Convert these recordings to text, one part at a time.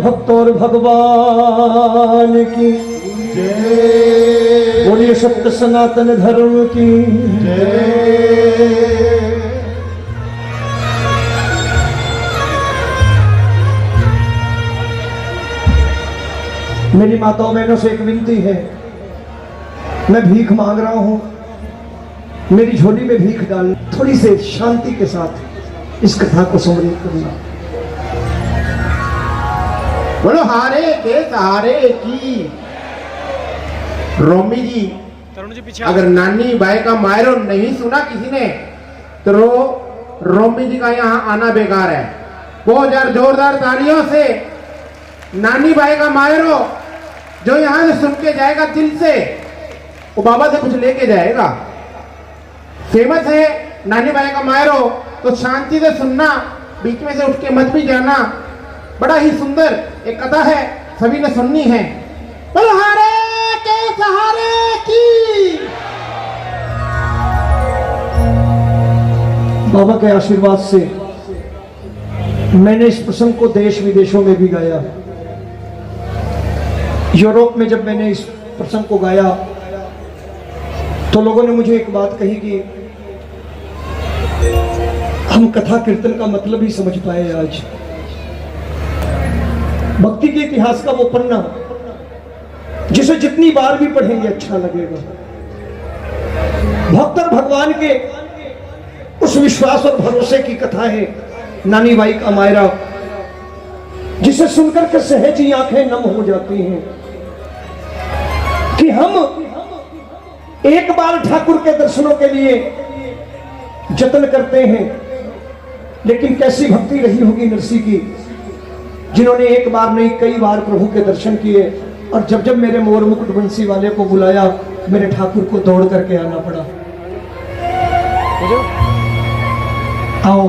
भक्त और भगवान की जय। बोलिए सत्य सनातन धर्म की जय। मेरी माताओं बहनों से एक विनती है, मैं भीख मांग रहा हूं, मेरी झोली में भीख डाल, थोड़ी से शांति के साथ इस कथा को समृद्ध करना। बोलो हारे के सहारे की। रोमी जी, अगर नानी बाई का मायरो नहीं सुना किसी ने तो रोमी जी का यहाँ आना बेकार है। बहुत जोरदार तालियों से नानी बाई का मायरो जो यहाँ से सुन के जाएगा दिल से, वो बाबा से कुछ लेके जाएगा। फेमस है नानी बाई का मायरो, तो शांति से सुनना, बीच में से उठ के मत भी जाना। बड़ा ही सुंदर एक कथा है, सभी ने सुननी है। बोलो हारे के सहारे की। बाबा के आशीर्वाद से मैंने इस प्रसंग को देश विदेशों में भी गाया। यूरोप में जब मैंने इस प्रसंग को गाया तो लोगों ने मुझे एक बात कही कि हम कथा कीर्तन का मतलब ही समझ पाए। आज भक्ति के इतिहास का वो पन्ना जिसे जितनी बार भी पढ़ेंगे अच्छा लगेगा। भक्त और भगवान के उस विश्वास और भरोसे की कथा है नानी बाई का मायरा, जिसे सुनकर के सहज ही आंखें नम हो जाती हैं कि हम एक बार ठाकुर के दर्शनों के लिए जतन करते हैं, लेकिन कैसी भक्ति रही होगी नरसी की, जिन्होंने एक बार नहीं कई बार प्रभु के दर्शन किए। और जब जब मेरे मोर मुकुट बंसी वाले को बुलाया, मेरे ठाकुर को दौड़ करके आना पड़ा। आओ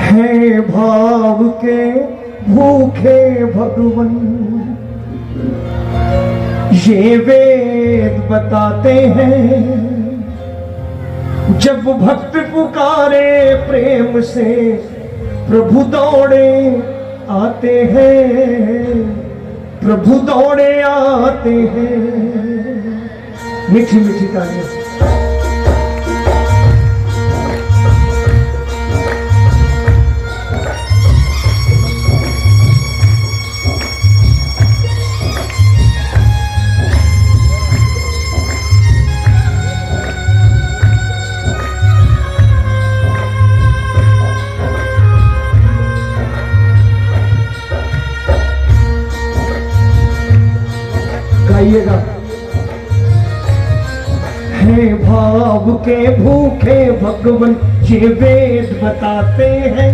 है भाव के भूखे भगवन, ये वेद बताते हैं, जब भक्त पुकारे प्रेम से प्रभु दौड़े आते हैं, प्रभु दौड़े आते हैं। मीठी मीठी तालियां। गाइएगा। है भाव के भूखे भगवन, ये वेद बताते हैं,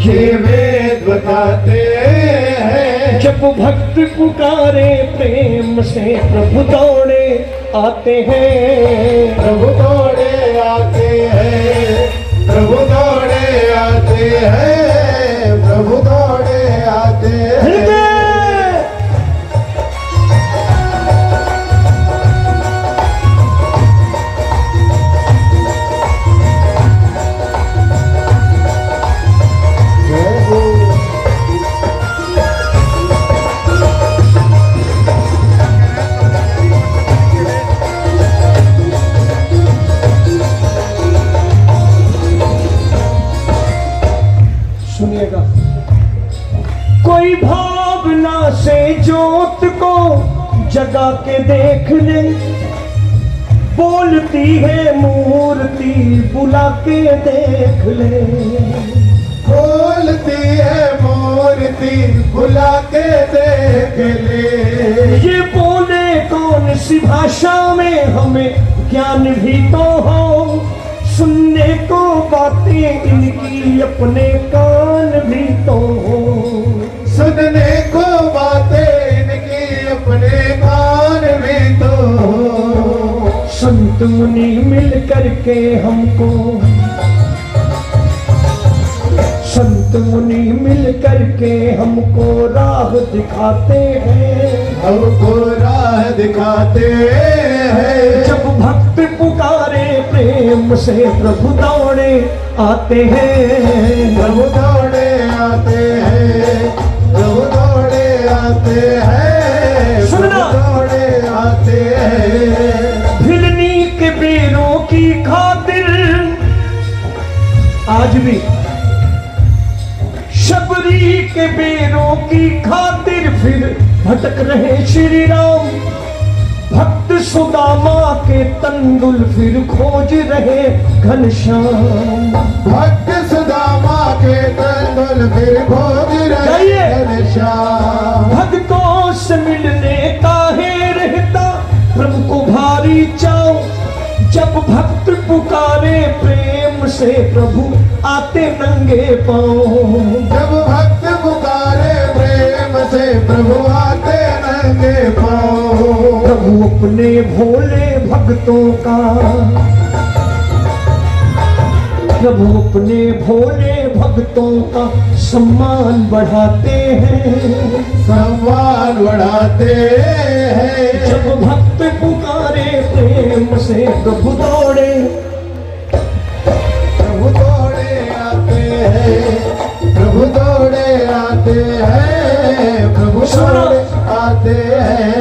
ये वेद बताते हैं, जब भक्त पुकारे प्रेम से प्रभु दौड़े आते हैं, प्रभु दौड़े आते हैं, प्रभु दौड़े आते हैं, प्रभु दौड़े आते हैं। सुनिएगा। कोई भावना से जोत को जगा के देख ले, बोलती है मूर्ति बुला के देख ले, बोलती है मूर्ति बुला के देख ले। ये बोले कौन सी भाषा में हमें ज्ञान भी तो हो, सुनने को बातें इनकी अपने कान भी तो हो, सुनने को बातें इनकी अपने कान भी तो हो। संत मुनि मिल करके हमको, संत मुनि मिल करके हमको राह दिखाते हैं, हमको राह दिखाते हैं। जब भक्त पुकारे प्रेम से प्रभु दौड़े आते हैं। प्रभु दौड़े आते हैं, प्रभु दौड़े आते हैं, सुनना। प्रभु दौड़े आते हैं। भिलनी के बेरों की खातिर आज भी, शबरी के बेरों की खातिर फिर भटक रहे श्री राम। भक्त सुदामा के तंदुल फिर खोज रहे घनश्याम। भक्त सुदामा के तंदुल फिर खोज रहे घनश्याम। भक्तों से मिलने का है रहता प्रभु को भारी चाव। जब भक्त पुकारे प्रेम से प्रभु आते नंगे पांव। जब भक्त पुकारे प्रेम से प्रभु आते नंगे पांव। प्रभु अपने भोले भक्तों का, प्रभु अपने भोले भक्तों का सम्मान बढ़ाते हैं। सम्मान बढ़ाते हैं। जब भक्त पुकारे प्रेम से प्रभु दौड़े, प्रभु दौड़े आते हैं, प्रभु दौड़े आते हैं, प्रभु दौड़े आते हैं।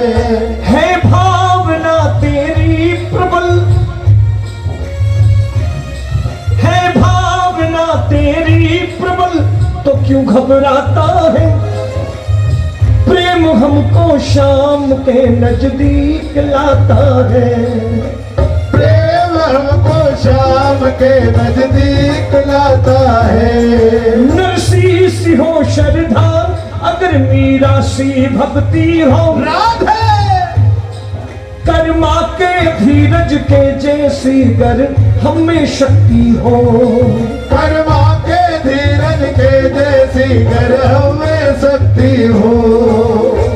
है भावना तेरी प्रबल, है भावना तेरी प्रबल तो क्यों घबराता है। प्रेम हमको शाम के नजदीक लाता है। प्रेम हमको शाम के नजदीक लाता है। नरसी सी हो श्रद्धा अगर मीरा सी भक्ति हो। राधे कर्मा के धीरज के जैसी गर हमें शक्ति हो। कर्मा के धीरज के जैसी गर हमें शक्ति हो।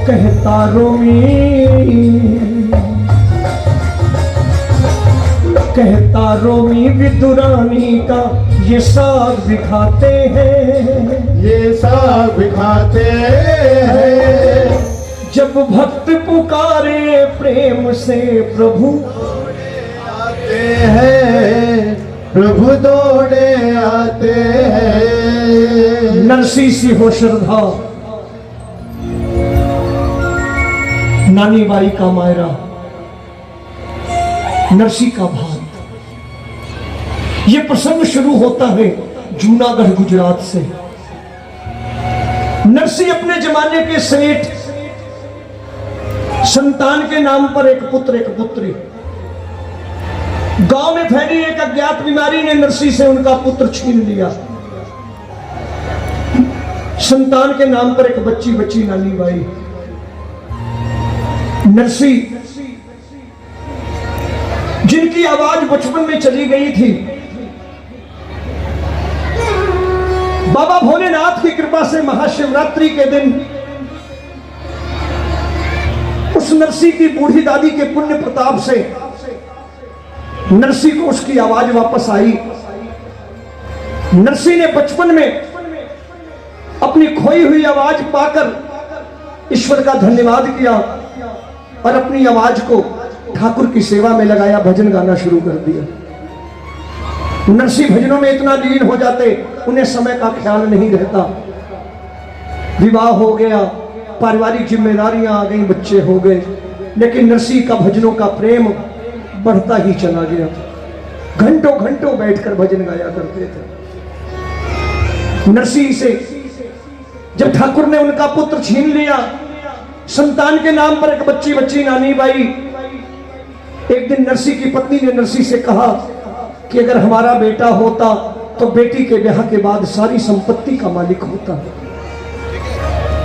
कहता रोमी, कहता रोमी विदुरानी का ये साग दिखाते हैं। ये साग दिखाते हैं। जब भक्त पुकारे प्रेम से प्रभु आते हैं, प्रभु दौड़े आते हैं। नरसी सी हो श्रद्धा, नानी बाई का मायरा, नरसी का भात। ये प्रसंग शुरू होता है जूनागढ़ गुजरात से। नरसी अपने जमाने के सेठ, संतान के नाम पर एक पुत्र एक पुत्री। गांव में फैली एक अज्ञात बीमारी ने नरसी से उनका पुत्र छीन लिया। संतान के नाम पर एक बच्ची बच्ची नानी बाई। नरसी जिनकी आवाज बचपन में चली गई थी, बाबा भोलेनाथ की कृपा से महाशिवरात्रि के दिन उस नरसी की बूढ़ी दादी के पुण्य प्रताप से नरसी को उसकी आवाज वापस आई। नरसी ने बचपन में अपनी खोई हुई आवाज पाकर ईश्वर का धन्यवाद किया और अपनी आवाज को ठाकुर की सेवा में लगाया, भजन गाना शुरू कर दिया। नरसी भजनों में इतना लीन हो जाते उन्हें समय का ख्याल नहीं रहता। विवाह हो गया, पारिवारिक जिम्मेदारियां आ गई, बच्चे हो गए, लेकिन नरसी का भजनों का प्रेम बढ़ता ही चला गया। घंटों घंटों बैठकर भजन गाया करते थे। नरसी से जब ठाकुर ने उनका पुत्र छीन लिया, संतान के नाम पर एक बच्ची बच्ची नानी बाई। एक दिन नरसी की पत्नी ने नरसी से कहा कि अगर हमारा बेटा होता तो बेटी के ब्याह के बाद सारी संपत्ति का मालिक होता।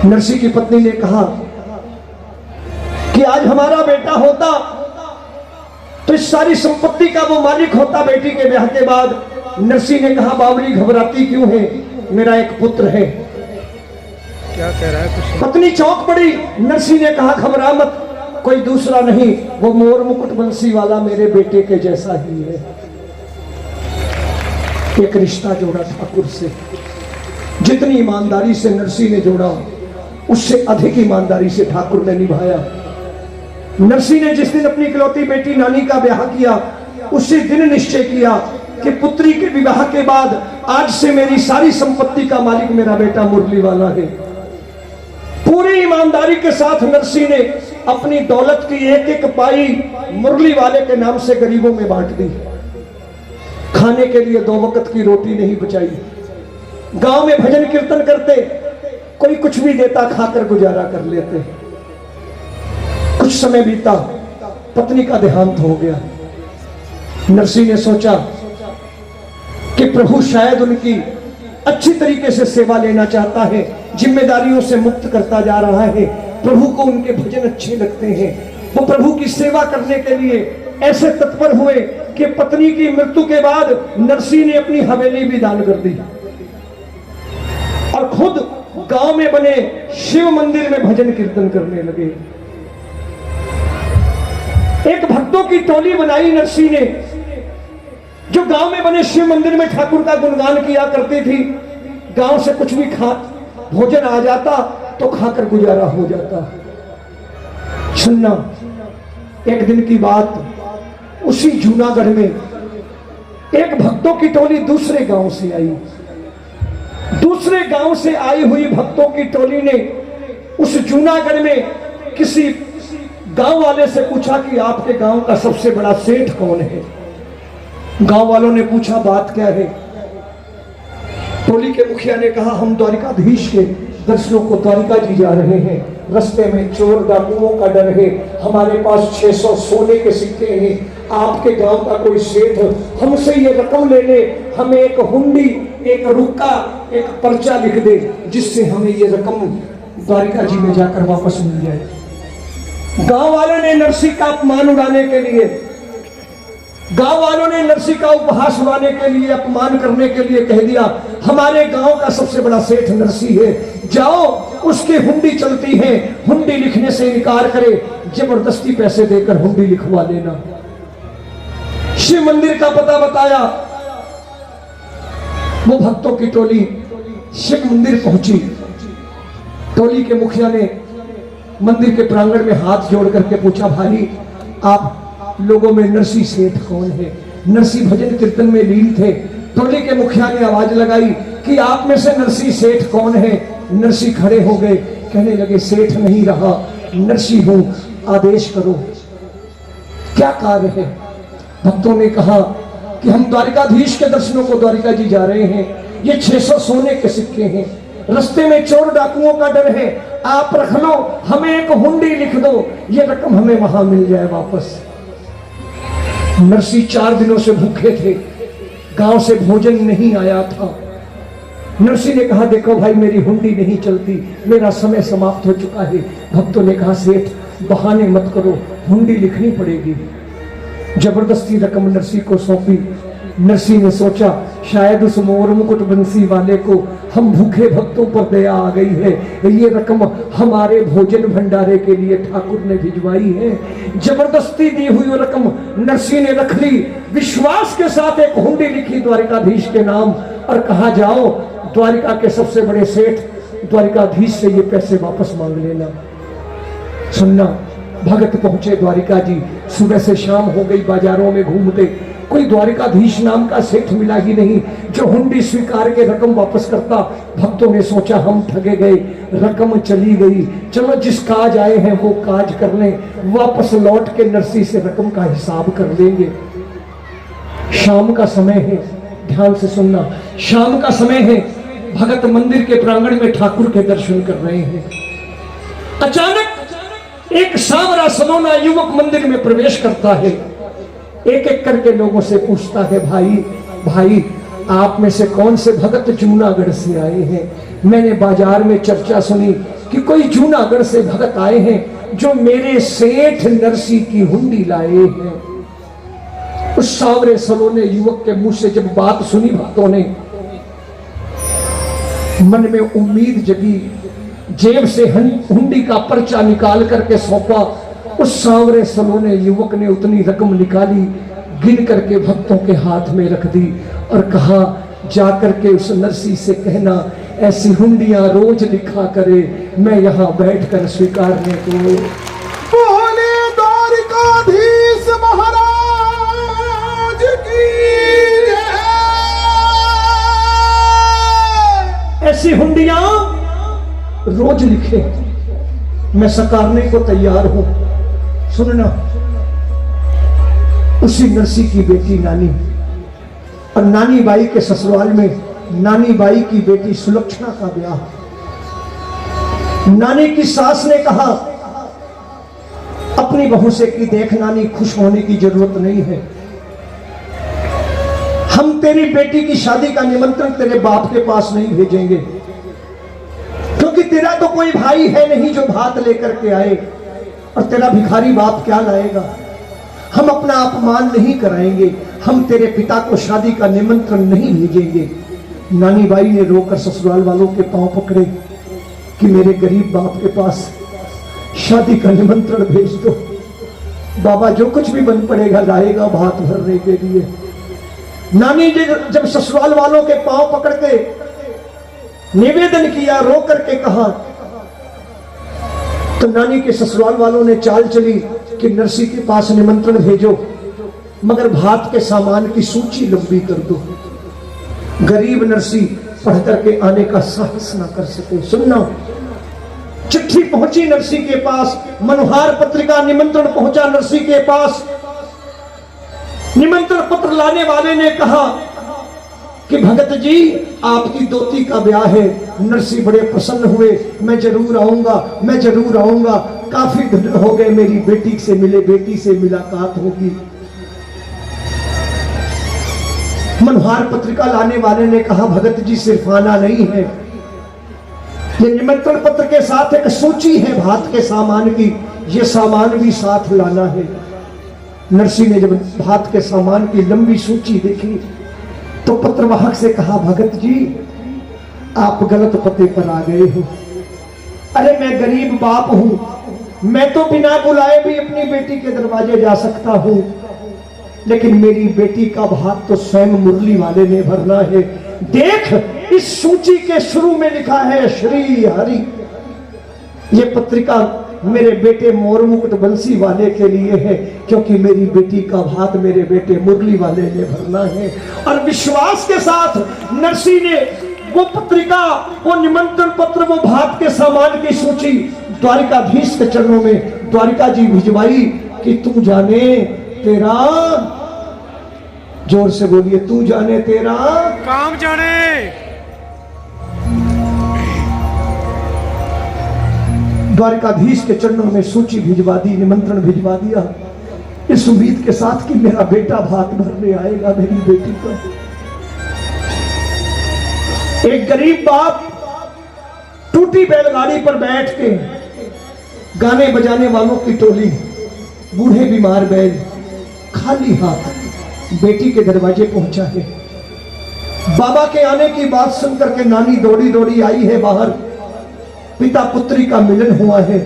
नरसी की पत्नी ने कहा कि आज हमारा बेटा होता तो इस सारी संपत्ति का वो मालिक होता बेटी के ब्याह के बाद। नरसी ने कहा, बावली घबराती क्यों है, मेरा एक पुत्र है। क्या कह रहा है कुछ? पत्नी चौंक पड़ी। नरसी ने कहा, घबरा मत, कोई दूसरा नहीं, वो मोर मुकुट बंसी वाला मेरे बेटे के जैसा ही है। एक रिश्ता जोड़ा ठाकुर से, जितनी ईमानदारी से नरसी ने जोड़ा उससे अधिक ईमानदारी से ठाकुर ने निभाया। नरसी ने जिस दिन अपनी इकलौती बेटी नानी का ब्याह किया, उसी दिन निश्चय किया कि पुत्री के विवाह के बाद आज से मेरी सारी संपत्ति का मालिक मेरा बेटा मुरली वाला है। पूरी ईमानदारी के साथ नरसी ने अपनी दौलत की एक एक पाई मुरली वाले के नाम से गरीबों में बांट दी। खाने के लिए 2 वक्त की रोटी नहीं बचाई। गांव में भजन कीर्तन करते, कोई कुछ भी देता खाकर गुजारा कर लेते। कुछ समय बीता, पत्नी का देहांत हो गया। नरसी ने सोचा कि प्रभु शायद उनकी अच्छी तरीके से सेवा लेना चाहता है, जिम्मेदारियों से मुक्त करता जा रहा है। प्रभु को उनके भजन अच्छे लगते हैं। वो प्रभु की सेवा करने के लिए ऐसे तत्पर हुए कि पत्नी की मृत्यु के बाद नरसी ने अपनी हवेली भी दान कर दी और खुद गांव में बने शिव मंदिर में भजन कीर्तन करने लगे। एक भक्तों की टोली बनाई नरसी ने, जो गांव में बने शिव मंदिर में ठाकुर का गुणगान किया करती थी। गांव से कुछ भी भोजन आ जाता तो खाकर गुजारा हो जाता। सुनना, एक दिन की बात, उसी जूनागढ़ में एक भक्तों की टोली दूसरे गांव से आई। दूसरे गांव से आई हुई भक्तों की टोली ने उस जूनागढ़ में किसी गांव वाले से पूछा कि आपके गांव का सबसे बड़ा सेठ कौन है। गांव वालों ने पूछा बात क्या है। टोली के मुखिया ने कहा हम द्वारिकाधीश के दर्शनों को द्वारिका जी जा रहे हैं। रास्ते में चोर डाकुओं का डर है। हमारे पास 600 सोने के सिक्के हैं। आपके गांव का कोई सेठ हमसे ये रकम ले ले, हमें एक हुंडी, एक रुक्का, एक पर्चा लिख दे, जिससे हमें ये रकम द्वारिका जी में जाकर वापस मिल जाए। गांव वालों ने नरसी का अपमान उड़ाने के लिए, गांव वालों ने नरसी का उपहास उड़ाने के लिए, अपमान करने के लिए कह दिया हमारे गांव का सबसे बड़ा सेठ नरसी है, जाओ उसकी हुंडी चलती है, हुंडी लिखने से इनकार करे जबरदस्ती पैसे देकर हुंडी लिखवा लेना। शिव मंदिर का पता बताया। वो भक्तों की टोली शिव मंदिर पहुंची। टोली के मुखिया ने मंदिर के प्रांगण में हाथ जोड़ करके पूछा भाई आप लोगों में नरसी सेठ कौन है। नरसी भजन कीर्तन में लीन थे। टोली के मुखिया ने आवाज लगाई कि आप में से नरसी सेठ कौन है। नरसी खड़े हो गए, कहने लगे सेठ नहीं रहा, नरसी हूं, आदेश करो क्या कार्य है। भक्तों ने कहा कि हम द्वारिकाधीश के दर्शनों को द्वारिका जी जा रहे हैं। ये 600 सोने के सिक्के हैं। रास्ते में चोर डाकुओं का डर है। आप रख लो, हमें एक हुंडी लिख दो, ये रकम हमें वहां मिल जाए वापस। नरसी 4 दिनों से भूखे थे। गांव से भोजन नहीं आया था। नरसी ने कहा देखो भाई मेरी हुंडी नहीं चलती, मेरा समय समाप्त हो चुका है। भक्तों ने कहा सेठ बहाने मत करो, हुंडी लिखनी पड़ेगी। जबरदस्ती रकम नरसी को सौंपी। नरसी ने सोचा शायद उस मोर मुकुट बंसी वाले को हम भूखे भक्तों पर दया आ गई है, ये रकम हमारे भोजन भंडारे के लिए ठाकुर ने भिजवाई है। जबरदस्ती दी हुई रकम नरसी ने रख ली। विश्वास के साथ एक हुंडी लिखी द्वारिकाधीश के नाम और कहा जाओ द्वारिका के सबसे बड़े सेठ द्वारिकाधीश से ये पैसे वापस मांग लेना। सुनना, भगत पहुंचे द्वारिका जी। सुबह से शाम हो गई, बाजारों में घूमते, कोई द्वारिकाधीश नाम का सेठ मिला ही नहीं जो हुंडी स्वीकार के रकम वापस करता। भक्तों ने सोचा हम ठगे गए, रकम चली गई, चलो जिस काज आए हैं वो काज कर लें, वापस लौट के नरसी से रकम का हिसाब कर लेंगे। शाम का समय है, ध्यान से सुनना, शाम का समय है। भगत मंदिर के प्रांगण में ठाकुर के दर्शन कर रहे हैं। अचानक एक सांवरा सलोना युवक मंदिर में प्रवेश करता है। एक एक करके लोगों से पूछता है भाई भाई आप में से कौन से भगत जूनागढ़ से आए हैं। मैंने बाजार में चर्चा सुनी कि कोई जूनागढ़ से भगत आए हैं जो मेरे सेठ नरसी की हुंडी लाए हैं। उस सांवरे सलोने युवक के मुंह से जब बात सुनी, भक्तों ने मन में उम्मीद जगी। जेब से हुंडी का पर्चा निकाल करके सौंपा। उस सांवरे सलोने युवक ने उतनी रकम निकाली, गिन करके भक्तों के हाथ में रख दी और कहा जाकर के उस नरसी से कहना ऐसी हुंडियां रोज लिखा करे, मैं यहां बैठकर स्वीकारने को। बोले द्वारिकाधीश महाराज की जय। ऐसी हुंडियां रोज लिखे, मैं सकारने को तैयार हूं। सुनना, उसी नरसी की बेटी नानी और नानी बाई के ससुराल में नानी बाई की बेटी सुलक्षणा का ब्याह। नानी की सास ने कहा अपनी बहू से कि देख नानी, खुश होने की जरूरत नहीं है, हम तेरी बेटी की शादी का निमंत्रण तेरे बाप के पास नहीं भेजेंगे, क्योंकि तेरा तो कोई भाई है नहीं जो भात लेकर के आए, और तेरा भिखारी बाप क्या लाएगा। हम अपना अपमान नहीं कराएंगे, हम तेरे पिता को शादी का निमंत्रण नहीं भेजेंगे। नानी बाई ने रोकर ससुराल वालों के पांव पकड़े कि मेरे गरीब बाप के पास शादी का निमंत्रण भेज दो, बाबा जो कुछ भी बन पड़ेगा लाएगा भात भरने के लिए। नानी जी जब ससुराल वालों के पांव पकड़ के निवेदन किया, रो करके कहा, तो नानी के ससुराल वालों ने चाल चली कि नरसी के पास निमंत्रण भेजो, मगर भात के सामान की सूची लंबी कर दो। गरीब नरसी पढ़ करके आने का साहस ना कर सके। सुनना, चिट्ठी पहुंची नरसी के पास, मनोहार पत्रिका निमंत्रण पहुंचा नरसी के पास। निमंत्रण पत्र लाने वाले ने कहा कि भगत जी आपकी दोती का ब्याह है। नरसी बड़े प्रसन्न हुए, मैं जरूर आऊंगा, मैं जरूर आऊंगा, काफी दिन हो गए मेरी बेटी से मिले, बेटी से मुलाकात होगी। मनोहार पत्रिका लाने वाले ने कहा भगत जी सिर्फ आना नहीं है, ये निमंत्रण पत्र के साथ एक सूची है भात के सामान की, ये सामान भी साथ लाना है। नरसी ने जब भात के सामान की लंबी सूची देखी तो पत्रवाहक से कहा भगत जी आप गलत पते पर आ गए हो। अरे मैं गरीब बाप हूं, मैं तो बिना बुलाए भी अपनी बेटी के दरवाजे जा सकता हूं, लेकिन मेरी बेटी का भात तो स्वयं मुरली वाले ने भरना है। देख, इस सूची के शुरू में लिखा है श्री हरि। ये पत्रिका मेरे बेटे मोर मुकुट बंसी वाले के लिए है, क्योंकि मेरी बेटी का भात मेरे बेटे मुरली वाले ने भरना है। और विश्वास के साथ नरसी ने वो पत्रिका, वो निमंत्रण पत्र, वो भात के सामान की सूची द्वारिकाधीश के चरणों में द्वारिका जी भिजवाई कि तू जाने तेरा, जोर से बोलिए, तू जाने तेरा काम जाने। द्वारिकाधीश के चरणों में सूची भिजवा दी, निमंत्रण भिजवा दिया, इस उम्मीद के साथ कि मेरा बेटा भात भरने आएगा मेरी बेटी का। एक गरीब बाप टूटी बैलगाड़ी पर बैठ के, गाने बजाने वालों की टोली, बूढ़े बीमार बैल, खाली हाथ बेटी के दरवाजे पहुंचा है। बाबा के आने की बात सुनकर के नानी दौड़ी दौड़ी आई है बाहर। पिता पुत्री का मिलन हुआ है,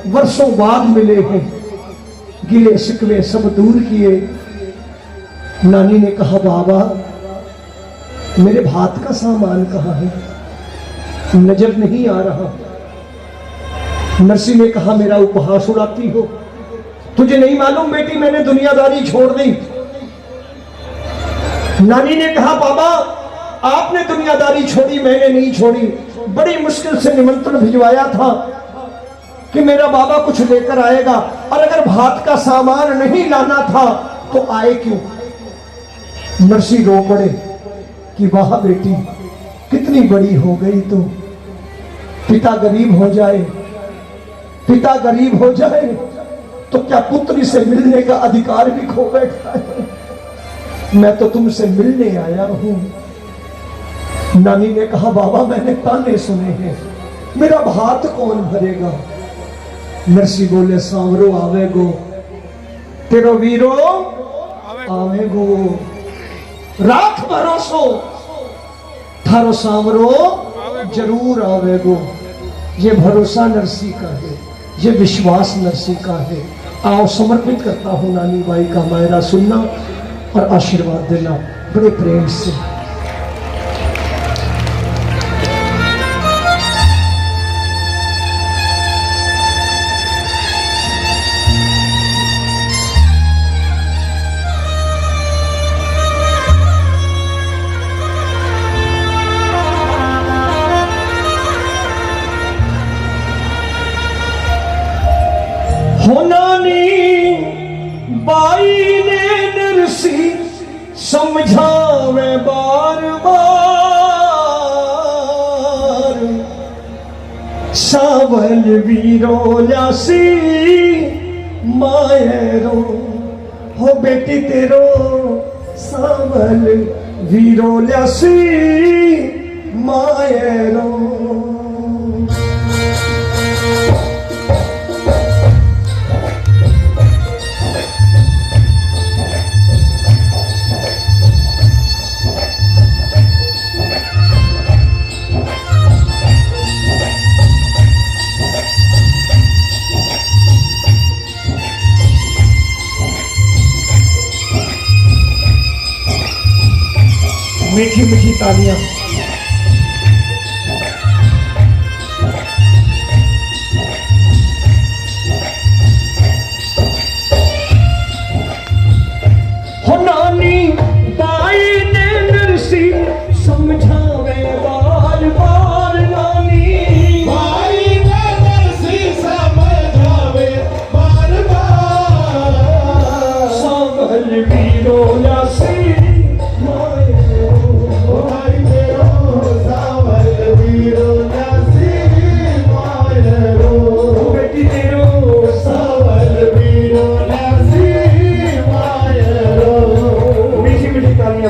वर्षों बाद मिले हैं, गिले शिकवे सब दूर किए। नानी ने कहा बाबा मेरे भात का सामान कहाँ है, नजर नहीं आ रहा। नरसी ने कहा मेरा उपहास उड़ाती हो, तुझे नहीं मालूम बेटी मैंने दुनियादारी छोड़ दी। नानी ने कहा बाबा आपने दुनियादारी छोड़ी, मैंने नहीं छोड़ी। बड़ी मुश्किल से निमंत्रण भिजवाया था कि मेरा बाबा कुछ लेकर आएगा, और अगर भात का सामान नहीं लाना था तो आए क्यों। नरसी रो पड़े कि वाह बेटी कितनी बड़ी हो गई तू, पिता गरीब हो जाए, पिता गरीब हो जाए तो क्या पुत्री से मिलने का अधिकार भी खो बैठा है। मैं तो तुमसे मिलने आया हूं। नानी ने कहा बाबा मैंने ताने सुने हैं, मेरा भात कौन भरेगा। नरसी बोले सांवरो आवेगो, तेरो वीरो आवेगो, राख भरोसो थारो सांवरो जरूर आवेगो। ये भरोसा नरसी का है, ये विश्वास नरसी का है। आओ समर्पित करता हूं नानी बाई का मायरा, सुनना और आशीर्वाद देना बड़े प्रेम से। नानी बाई ने नरसी समझावे बार बार, सावल वीरो लासी मायरो हो बेटी तेरो, सावल वीरो लासी मायरो। मीठी मीठी तालियां। हो नानी बाई ने नरसी समझावे बार बार, नानी बाई ने नरसी समझावे बार बार, सावल वीरो लासी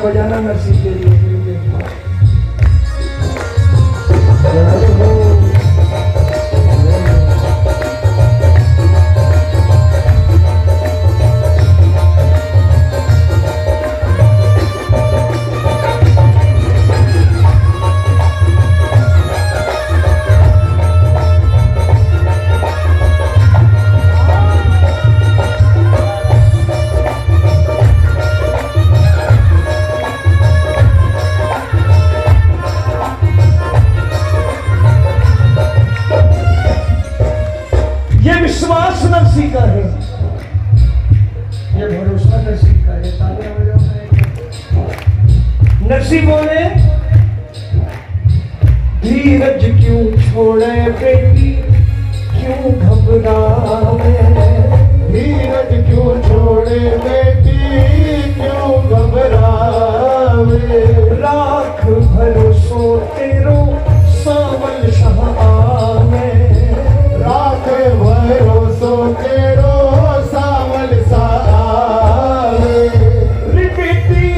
बजाना नरसी के लिए। विश्वास नरसी का है, ये भरोसा नरसी का है। तालियां बजाओ। नरसी बोले धीरज क्यों छोड़े बेटी, क्यों घबरावे, धीरज क्यों छोड़े बेटी, क्यों घबरावे, राख भरोसो तेरो सावल शाह आवे, राख भरोसो तेरो सावल सावे, रे बेटी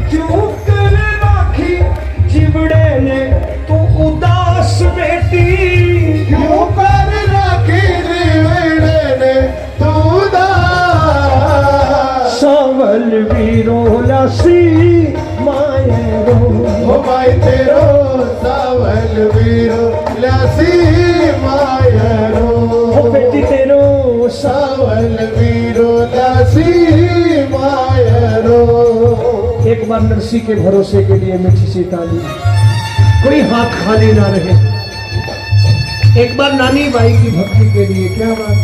क्यों कर राखी जिवड़े ने तू उदास बेटी, क्यों कर राखी जिवड़े ने तू उदास, सावल वीरो लासी मायरो, हो भाई तेरो सावल वीरो लासी मायरो, हो बेटी तेरो सावल वीरो लासी मायरो। एक बार नरसी के भरोसे के लिए मीठी सी ताली, कोई हाथ खाली ना रहे। एक बार नानी बाई की भक्ति के लिए, क्या बात।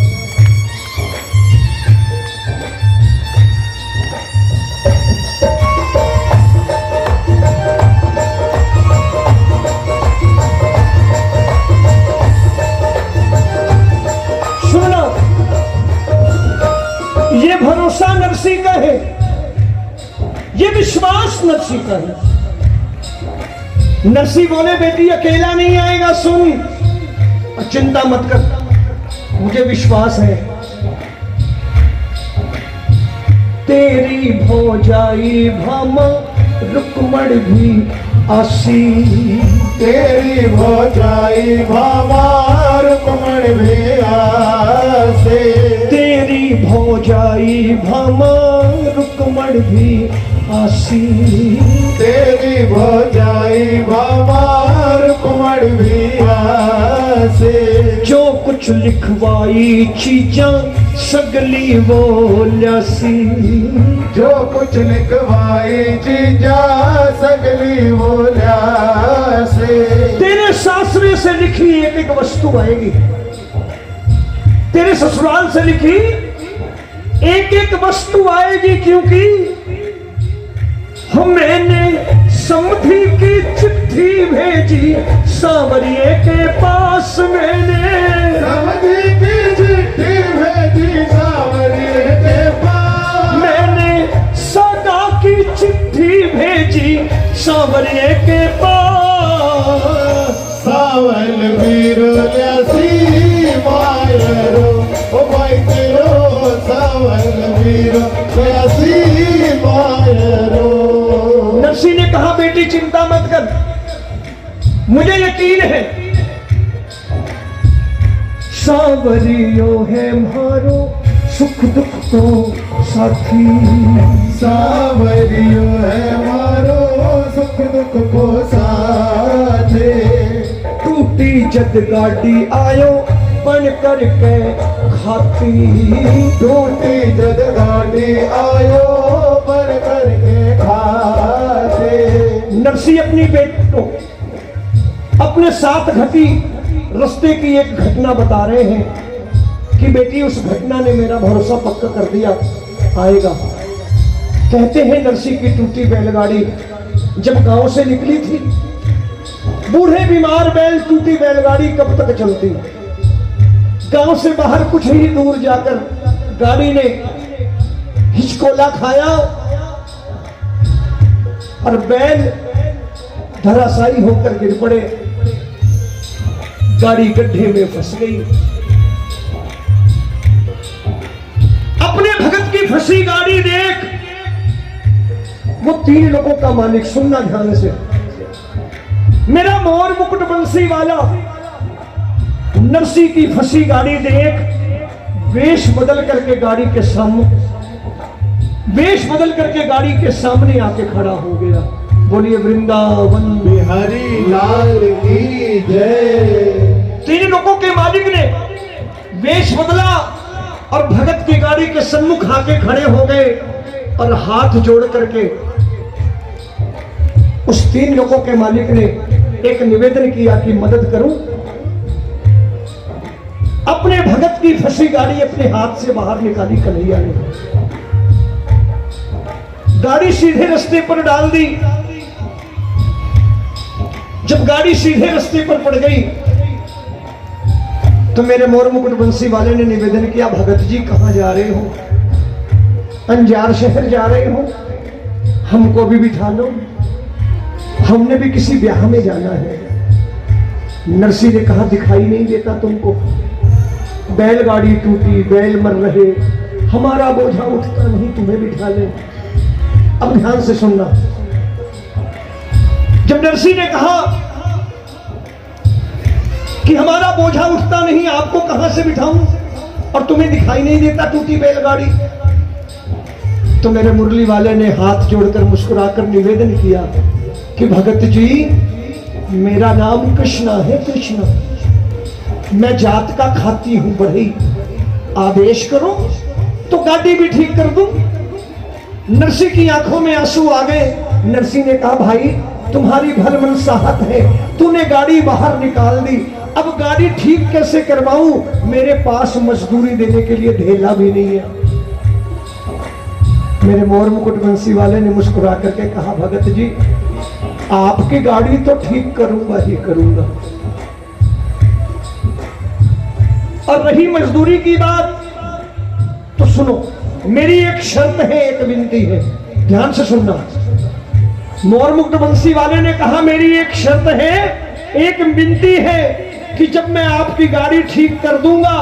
सुनो, ये भरोसा नरसी का है, ये विश्वास नरसी का है। नरसी बोले बेटी अकेला नहीं आएगा, सुन और चिंता मत कर, मुझे विश्वास है। तेरी भौजाई भामा रुक्मण भी आसी, तेरी भौजाई भामा रुक्मण भी आसे, तेरी भौजाई भामा रुक्मण भी आसी, तेरी भौजाई भामा रुक्मण भी आसे, जो कुछ लिखवाई चीजा सगली वो ल्यासी, जो कुछ लिखवाई चीजा सगली वो ल्यासे, तेरे सासरे से लिखी एक एक वस्तु आएगी, तेरे ससुराल से लिखी एक एक वस्तु आएगी, क्योंकि मैंने समधी की चिट्ठी भेजी सांवरिये के पास, मैंने समधी की चिट्ठी भेजी सावरिये के पास सावल वीरो ल्यासी मायरो ओ भाई तेरो सावल वीरो ल्यासी मायरो। नरसी ने कहा बेटी चिंता मत कर, मुझे यकीन है सावरियो है मारो सुख दुख को साथी। सावरियो है मारो सुख दुख को साथे। टूटी जद गाड़ी आयो बन करके खाती। टूटी जद गाड़ी आयो बन करके खाते। नरसी अपनी बेटी को अपने साथ घटी रास्ते की एक घटना बता रहे हैं कि बेटी उस घटना ने मेरा भरोसा पक्का कर दिया, आएगा। कहते हैं नरसी की टूटी बैलगाड़ी जब गांव से निकली थी, बूढ़े बीमार बैल टूटी बैलगाड़ी कब तक चलती। गांव से बाहर कुछ ही दूर जाकर गाड़ी ने हिचकोला खाया और बैल धराशायी होकर गिर पड़े। गाड़ी गड्ढे में फंस गई। अपने भगत की फंसी गाड़ी देख वो 3 लोगों का मालिक, सुनना ध्यान से, मेरा मोर मुकुट बंसी वाला नरसी की फंसी गाड़ी देख वेश बदल करके गाड़ी के सामने, वेश बदल करके गाड़ी के सामने आके खड़ा हो गया। बोलिए वृंदावन बिहारी लाल की जय। 3 लोगों के मालिक ने वेश बदला और भगत की गाड़ी के सम्मुख आके खड़े हो गए और हाथ जोड़ करके उस 3 लोगों के मालिक ने एक निवेदन किया कि मदद करूं। अपने भगत की फंसी गाड़ी अपने हाथ से बाहर निकाली कन्हैया ने, गाड़ी सीधे रास्ते पर डाल दी। जब गाड़ी सीधे रास्ते पर पड़ गई तो मेरे मोर मुकुट बंसी वाले ने निवेदन किया, भगत जी कहां जा रहे हो? अंजार शहर जा रहे हो? हमको भी बिठा लो, हमने भी किसी ब्याह में जाना है। नरसी ने कहा दिखाई नहीं देता तुमको? बैलगाड़ी टूटी, बैल मर रहे, हमारा बोझा उठता नहीं, तुम्हें बिठा ले। अब ध्यान से सुनना, जब नरसी ने कहा कि हमारा बोझा उठता नहीं, आपको कहां से बिठाऊं और तुम्हें दिखाई नहीं देता टूटी बैलगाड़ी, तो मेरे मुरली वाले ने हाथ जोड़कर मुस्कुराकर निवेदन किया कि भगत जी मेरा नाम कृष्णा है, कृष्णा, मैं जात का खाती हूं बढ़ई, आदेश करो तो गाड़ी भी ठीक कर दूं। नरसी की आंखों में आंसू आ गए। नरसी ने कहा भाई तुम्हारी भल मनसाहत है, तूने गाड़ी बाहर निकाल दी, अब गाड़ी ठीक कैसे करवाऊं? मेरे पास मजदूरी देने के लिए ढेला भी नहीं है। मेरे मोर मुकुट बंसी वाले ने मुस्कुरा करके कहा भगत जी आपकी गाड़ी तो ठीक करूंगा ही करूंगा, और रही मजदूरी की बात तो सुनो, मेरी एक शर्त है, एक विनती है, ध्यान से सुनना। मोर मुकुट बंसी वाले ने कहा मेरी एक शर्त है, एक विनती है कि जब मैं आपकी गाड़ी ठीक कर दूंगा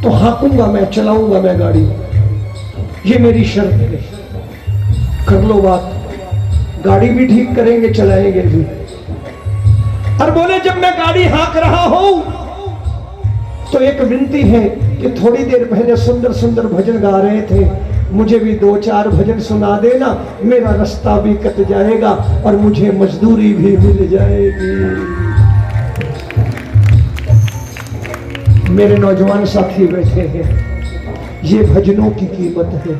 तो हाँकूंगा मैं, चलाऊंगा मैं गाड़ी, ये मेरी शर्त है, कर लो बात। गाड़ी भी ठीक करेंगे, चलाएंगे भी। और बोले जब मैं गाड़ी हाँक रहा हूं तो एक विनती है कि थोड़ी देर पहले सुंदर सुंदर भजन गा रहे थे, मुझे भी 2-4 भजन सुना देना, मेरा रास्ता भी कट जाएगा और मुझे मजदूरी भी मिल जाएगी। मेरे नौजवान साथी बैठे हैं, ये भजनों की कीमत है।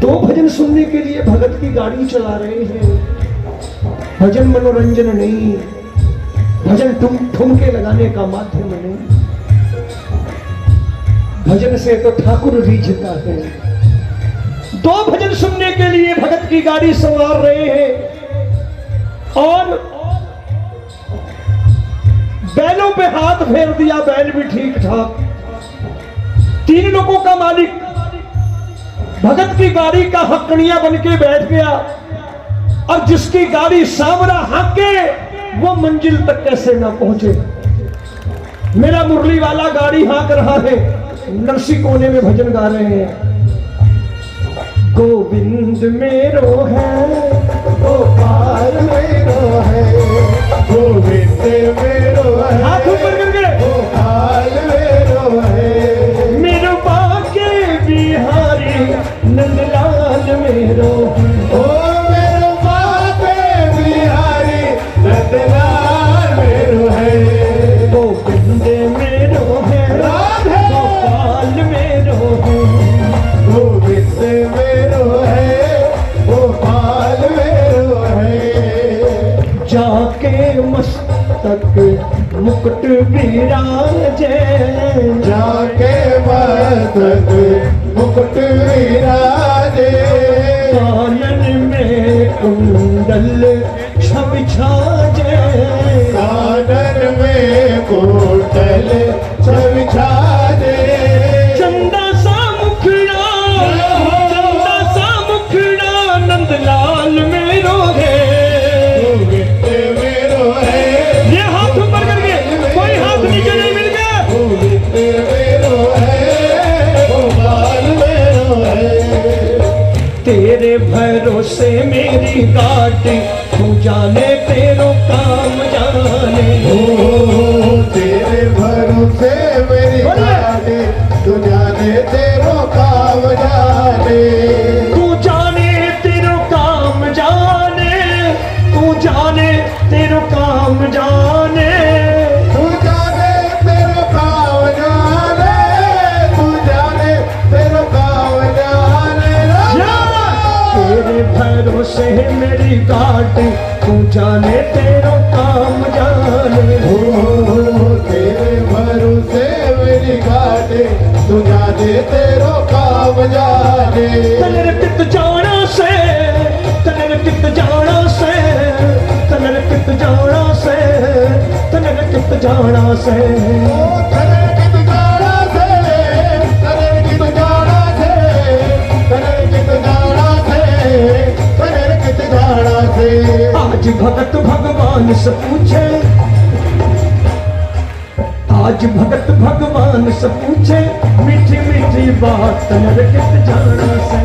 2 भजन सुनने के लिए भगत की गाड़ी चला रहे हैं। भजन मनोरंजन नहीं, भजन ठुमके लगाने का माध्यम नहीं, भजन से तो ठाकुर रीझता है। 2 भजन सुनने के लिए भगत की गाड़ी सवार रहे हैं और बैलों पे हाथ फेर दिया, बैल भी ठीक ठाक। 3 लोगों का मालिक भगत की गाड़ी का हक्कड़िया बन के बैठ गया और जिसकी गाड़ी सांवरा हाके वो मंजिल तक कैसे ना पहुंचे। मेरा मुरली वाला गाड़ी हाँक रहा है, नरसी कोने में भजन गा रहे हैं। गोविंद मेरो है, गोपाल मेरो है, गोविंद मेरो है, हाथ ऊपर करके, गोपाल मेरो है, मेरो बाके बिहारी नंदलाल मेरो है। ओ मेरो बाके बिहारी नंदलाल मेरो है। गोविंद मेरो है, राधे गोपाल मेरो है, गोविंद मेरो है, गोपाल मेरो है। जाके मस्तक मुकुट विराजे, जाके मस्तक मुकुट विराजे, कानन में कुंडल छब छाजे, कानन में कुंडल छब छाजे, चंदा सा मुखड़ा, चंदा सा मुखड़ा नंदलाल मेरो है। गोविंद मेरो है, ये हाथ ऊपर करके, कोई हाथ नीचे नहीं मिल गया। गोविंद मेरो है, गोपाल मेरो है। तेरे भरोसे मेरी गाड़ी, तू जाने तेरो काम जाने। ओ तेरे भरोसे मेरी गाड़ी, तू जाने तेरो काम जाने, तू जाने तेरो काम जाने, तू जाने तेरो काम जाने। तू जाने तेरो काम जाने, तू जाने तेरो काम जाने। तेरे भरोसे मेरी गाड़ी, तू जाने तेरो काम जाने। ओ तेरे भरोसे मेरी गाड़ी, तू जाने तेरो काम जाने। तनर कित जाना से, तनर कित जाना से, तनर कित जाना से, तनर कित जाना से। कनर कित जाना से, कनर कित जाना से, कनर कित जाना से, कनर कित जाना से। आज भगत भगवान से पूछे, आज भगत भगवान से पूछे, मीठी मीठी बात तनर कित जाना से।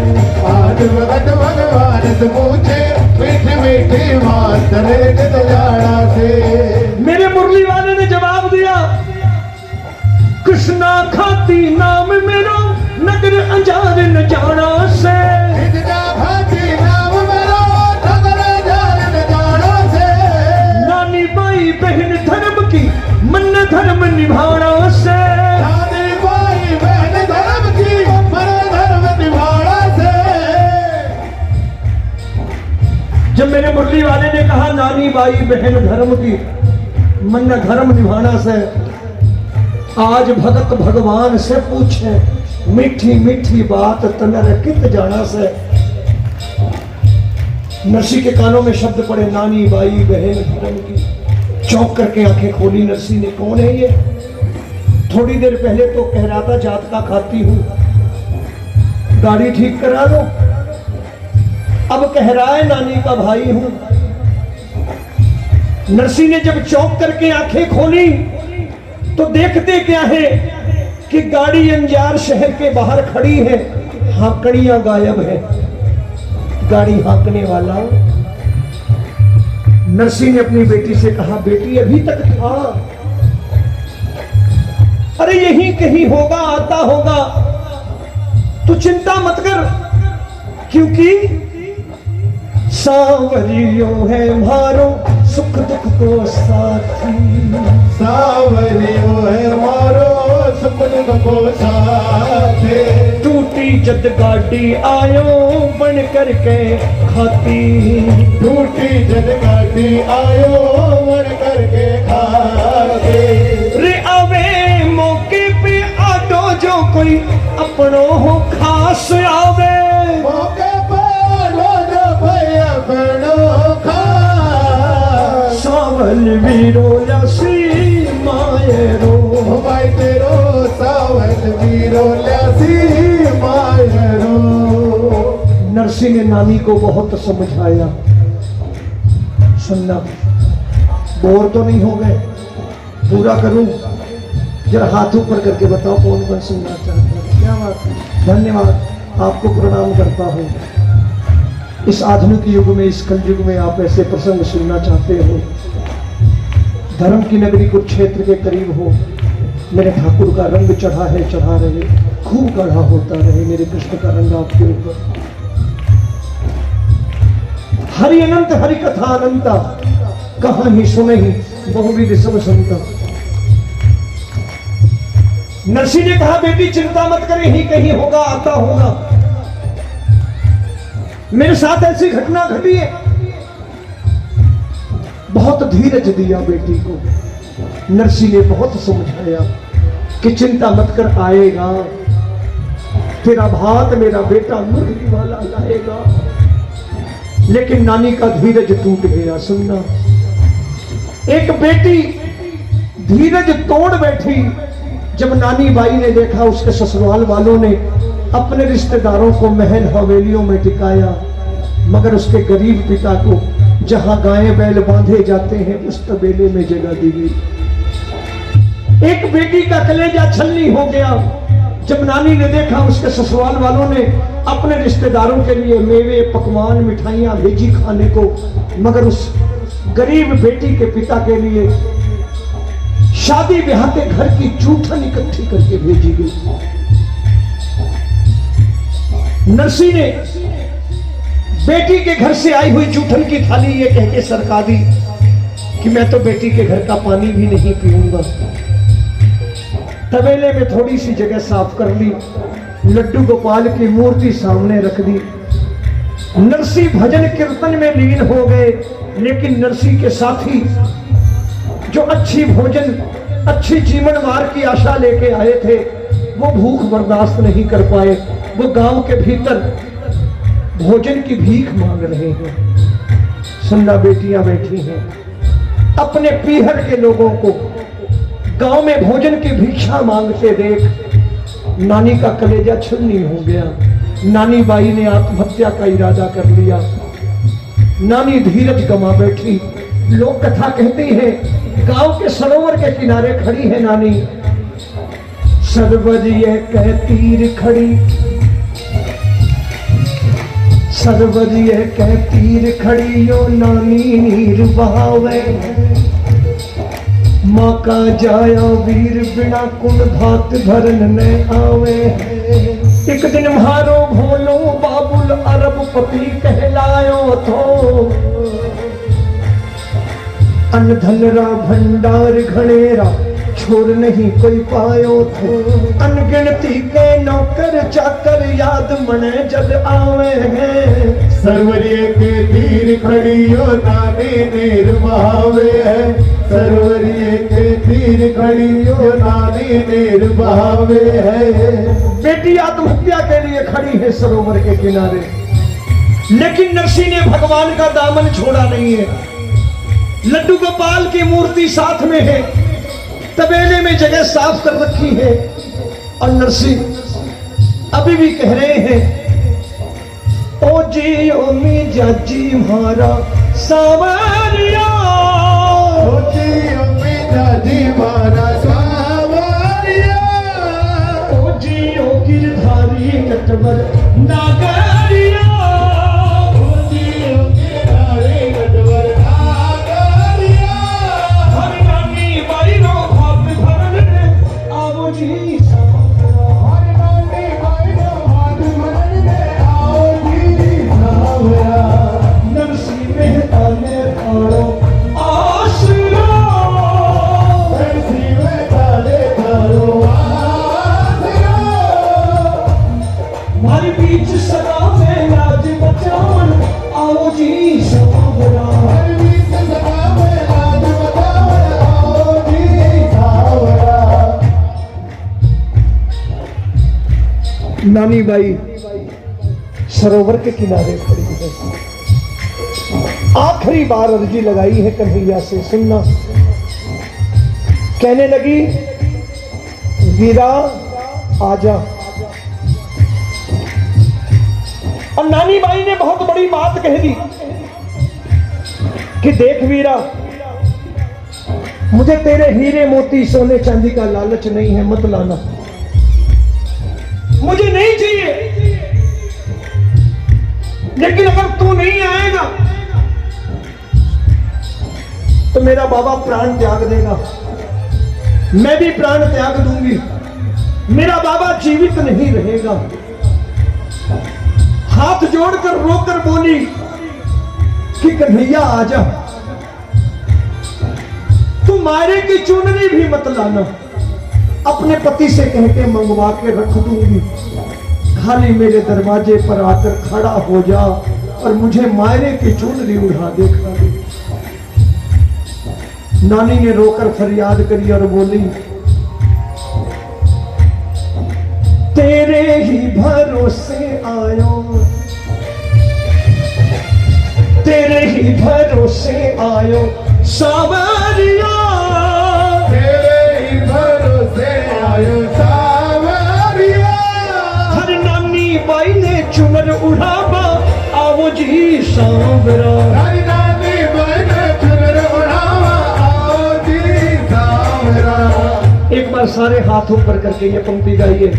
आज भगत भगवान से पूछे, मीठी मीठी बात कनर कित जाना से। मेरे मुरली वाले ने जवाब दिया, कृष्णा खाती नाम मेरो, नगर अंजार न जाना से। इतना भाती नाम मेरो, नगर अंजार न जाना से। नानी बाई बहन धर्म की, मन धर्म निभाना से। नानी बाई बहन धर्म की, मन धर्म निभाना से। जब मेरे मुरली वाले ने कहा नानी बाई बहन धर्म की, मन धर्म निभाना से, आज भगत भगवान से पूछे, मीठी मीठी बात तनर कित जाना से। नरसी के कानों में शब्द पड़े, नानी बाई बहन धर्म की। चौंक करके आंखें खोली नरसी ने, कौन है ये? थोड़ी देर पहले तो कह रहा था जात का खाती हूं, गाड़ी ठीक करा दो, अब कह रहा है नानी का भाई हूं। नरसी ने जब चौंक करके आंखें खोली तो देखते क्या है कि गाड़ी अंजार शहर के बाहर खड़ी है, हाकड़ियां गायब है, गाड़ी हाकने वाला। नरसी ने अपनी बेटी से कहा, बेटी अभी तक था, अरे यहीं कहीं होगा, आता होगा, तू चिंता मत कर, क्योंकि सांवरियो है मारो सुख दुख को साथी। सावरियो है मारो सुख दुख को साथे। टूटी जद गाड़ी आयो बन करके खाती, टूटी जद गाड़ी आयो बन करके खाते। रे आवे मौके पे आटो जो कोई अपनों हो खास आवे। मौके पर रोज कोई अपनों खास। सावन वीरो लसी मायरो, भाई तेरो सावन वीरो लसी मायरो। नरसी ने नानी को बहुत समझाया, सुनना, बोर तो नहीं हो गए? पूरा करूं? जरा हाथ ऊपर करके बताओ कौन कौन सुनना चाहता है। क्या बात है, धन्यवाद, आपको प्रणाम करता हूं। इस आधुनिक युग में, इस कल युग में आप ऐसे प्रसंग सुनना चाहते हो, धर्म की नगरी कुरुक्षेत्र के करीब हो, मेरे ठाकुर का रंग चढ़ा है, चढ़ा रहे, खूब गाढ़ा होता रहे मेरे कृष्ण का रंग आपके ऊपर। हरि अनंत हरि कथा अनंता, कहां ही सुने ही बहुविध सब संता। नरसी ने कहा बेटी चिंता मत करें, ही कहीं होगा, आता होगा। मेरे साथ ऐसी घटना घटी है। बहुत धीरज दिया बेटी को, नरसी ने बहुत समझाया कि चिंता मत कर, आएगा तेरा भात मेरा बेटा मुर्गी वाला लाएगा। लेकिन नानी का धीरज टूट गया। सुनना, एक बेटी धीरज तोड़ बैठी जब नानी बाई ने देखा उसके ससुराल वालों ने अपने रिश्तेदारों को महल हवेलियों में टिकाया, मगर उसके गरीब पिता को जहां गायें बैल बांधे जाते हैं उस तबेले में जगह दी गई। एक बेटी का कलेजा छलनी हो गया जब नानी ने देखा उसके ससुराल वालों ने अपने रिश्तेदारों के लिए मेवे, पकवान, मिठाइयां भेजी खाने को, मगर उस गरीब बेटी के पिता के लिए शादी ब्याह के घर की जूठन इकट्ठी करके भेजी गई। नरसी ने बेटी के घर से आई हुई जूठन की थाली ये कह के सरका दी कि मैं तो बेटी के घर का पानी भी नहीं पीऊंगा। तबेले में थोड़ी सी जगह साफ कर ली, लड्डू गोपाल की मूर्ति सामने रख दी। नरसी भजन कीर्तन में लीन हो गए, लेकिन नरसी के साथी जो अच्छी भोजन, अच्छी जीवन वार की आशा लेके आए थे, वो भूख बर्दाश्त नहीं कर पाए। वो गांव के भीतर भोजन की भीख मांग रहे हैं। सुनना, बेटियां बैठी हैं, अपने पीहर के लोगों को गांव में भोजन की भिक्षा मांगते देख नानी का कलेजा छलनी हो गया। नानी बाई ने आत्महत्या का इरादा कर लिया। नानी धीरज गंवा बैठी। लोक कथा कहती है, गांव के सरोवर के किनारे खड़ी है नानी। सरवर ये कह तीर खड़ी, सरवर ये कह तीर खड़ी, यो नानी नीर बहावे। माँ का जाया वीर बिना कुन भात भरन न आवे। एक दिन मारो भोलो बाबुल अरबपति कहलायो थो। अन्न धन रा भंडार घनेरा, छोर नहीं कोई पायो थो। अनगिनती के नौकर चाकर याद मने जब आवे हैं। सरवरिये के तीर खड़ियो नानी नीर बहावे है। सरवरिये के तीर खड़ियो नानी नीर बहावे है। बेटी आत्महत्या के लिए खड़ी है सरोवर के किनारे, लेकिन नरसी ने भगवान का दामन छोड़ा नहीं है। लड्डू गोपाल की मूर्ति साथ में है, तबेले में जगह साफ कर रखी है, और नरसी अभी भी कह रहे हैं, ओ जी ओ मी जाजी मारा सावरिया। ओ जी ओ मी जाजी मारा सावरिया। ओ जी ओ गिरधारी कटवर नागरिया। ओ जी ओ गिरधारी कटवर नागरिया। हर नानी बाई रो हाथ भरन आओ जी। हर नानी बाई रो हाथ भरन आओ जी सावरा। नरसी मेहता ने आड़ो आसरा। नरसी मेहता ने आड़ो आसरा। हमारे बीच सदा में लाज बचावन आओ जी सावरा। हर बीच सदा में लाज बचावन आओ जी सावरा। नानी बाई सरोवर के किनारे खड़ी है, आखिरी बार अर्जी लगाई है कन्हैया से। सुनना, कहने लगी, वीरा आजा। और नानी बाई ने बहुत बड़ी बात कह दी। कि देख वीरा, मुझे तेरे हीरे मोती सोने चांदी का लालच नहीं है, मत लाना, मुझे नहीं चाहिए। लेकिन अगर तू नहीं आएगा तो मेरा बाबा प्राण त्याग देगा, मैं भी प्राण त्याग दूंगी, मेरा बाबा जीवित नहीं रहेगा। हाथ जोड़कर रोकर बोली कि कन्हैया आजा, तू मारे की चुनरी भी मत लाना, अपने पति से कह के मंगवा के रख दूंगी, खाली मेरे दरवाजे पर आकर खड़ा हो जा और मुझे मायरे की चुनरी उड़ा दे, खा दे। नानी ने रोकर फरियाद करी और बोली, तेरे ही भरोसे आयो, तेरे ही भरोसे आयो सावरिया, तेरे ही भरोसे आयो सावरिया। हर नानी बाई ने चुनर उड़ावा, आओ जी सांवरा। हरी नानी बहने चुनर उड़ावा, आओ जी सांवरा। एक बार सारे हाथ ऊपर करके ये पंक्ति गाइए।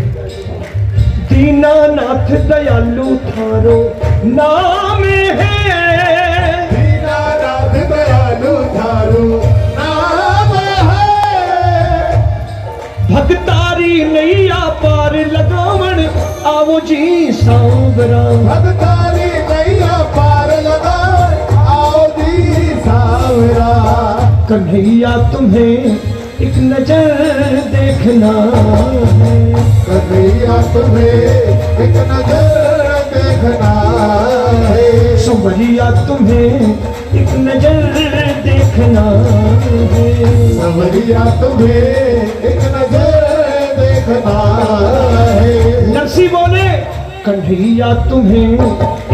दीनानाथ दयालु थारो नाम है, दीनानाथ दयालु थारो नाम है। भक्तारी नैया पार लगावण, आओ जी सांवरा। भक्तारी नैया पार लगा, आओ जी सांवरा। कन्हैया तुम्हें एक नजर देखना है, कन्हैया तुम्हें एक नजर देखना है। संवरिया तुम्हें एक नजर देखना है, संवरिया तुम्हें एक नजर देखना है। नरसी बोले, कन्हैया तुम्हें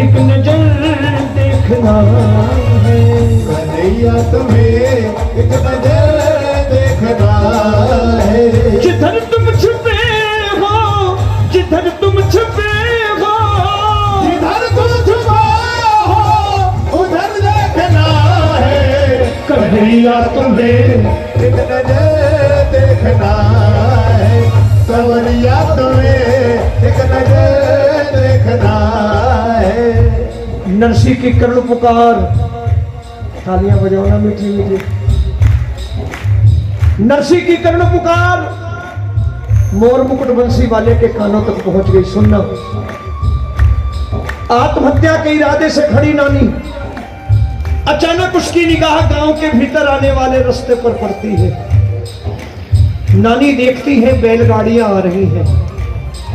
एक नजर देखना है, कन्हैया तुम्हें एक नजर देखना है। जिधर तुम छुपे हो, जिधर तुम छुपे हो, जिधर तुम छुपा हो उधर देखना है। कन्हैया तुम्हें एक नजर देखना है। संवरिया तुम्हें एक नजर देखना है। नरसी की करुण पुकार, तालियां बजाना मीठी मीठी। नरसी की करुण पुकार मोर मुकुट बंसी वाले के कानों तक पहुंच गई। सुनना, आत्महत्या के इरादे से खड़ी नानी, अचानक उसकी निगाह गांव के भीतर आने वाले रास्ते पर पड़ती है। नानी देखती है बैलगाड़ियां आ रही हैं,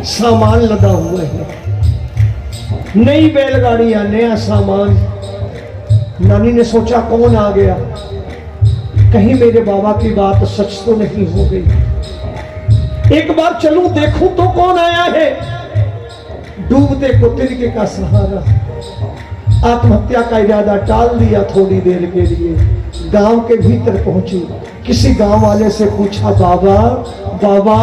सामान लदा हुआ है, नई बैलगाड़ियां, नया सामान। नानी ने सोचा कौन आ गया, कहीं मेरे बाबा की बात सच तो नहीं हो गई, एक बार चलूं देखूं तो कौन आया है। डूबते को तिनके का सहारा, आत्महत्या का इरादा टाल दिया थोड़ी देर के लिए। गांव के भीतर पहुंची, किसी गांव वाले से पूछा, बाबा बाबा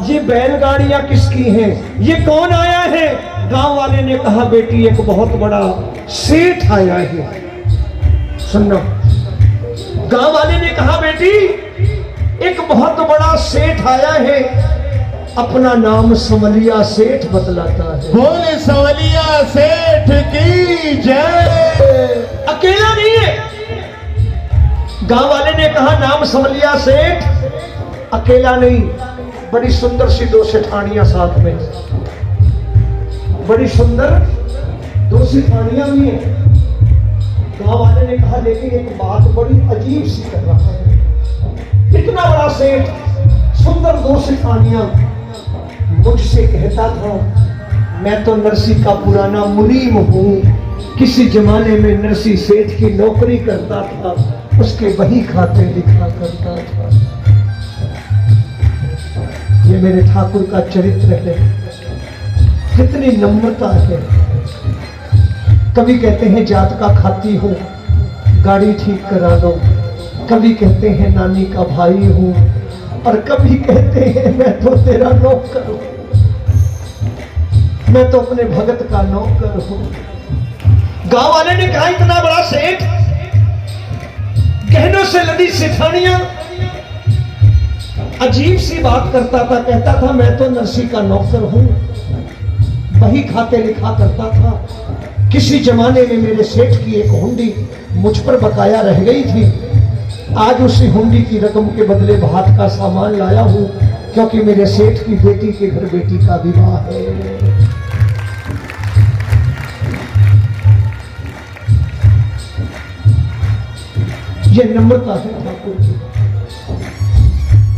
ये बैलगाड़ियां किसकी हैं, ये कौन आया है। गांव वाले ने कहा, बेटी एक बहुत बड़ा सेठ आया है। सुनना, गांव वाले ने कहा, बेटी एक बहुत बड़ा सेठ आया है, अपना नाम समलिया सेठ बतलाता है। बोले संवलिया सेठ की जय। अकेला नहीं है, गांव वाले ने कहा नाम समलिया सेठ, अकेला नहीं, बड़ी सुंदर सी दो सेठानियां साथ में, बड़ी सुंदर दो सेठानियां भी हैं। गांव वाले ने कहा, लेकिन एक बात बड़ी अजीब सी कर रहा है, इतना बड़ा सेठ, सुंदर दो सेठानियां, मुझसे कहता था मैं तो नरसी का पुराना मुनीम हूं, किसी जमाने में नरसी सेठ की नौकरी करता था, उसके वही खाते लिखा करता था। ये मेरे ठाकुर का चरित्र है, कितनी नम्रता है। कभी कहते हैं जात का खाती हूं, गाड़ी ठीक करा दो, कभी कहते हैं नानी का भाई हूं, और कभी कहते हैं मैं तो तेरा नौकर हूं, मैं तो अपने भगत का नौकर हूं। गांव वाले ने कहा, इतना बड़ा सेठ, कहनों से लदी सिठानियां। अजीब सी बात करता था, कहता था मैं तो नरसी का नौकर हूं, बही खाते लिखा करता था। किसी जमाने में मेरे सेठ की एक हुंडी मुझ पर बकाया रह गई थी। आज उसी हुंडी की रकम के बदले भात का सामान लाया हूं, क्योंकि मेरे सेठ की बेटी के घर बेटी का विवाह है। ये नम्रता है ठाकुर की।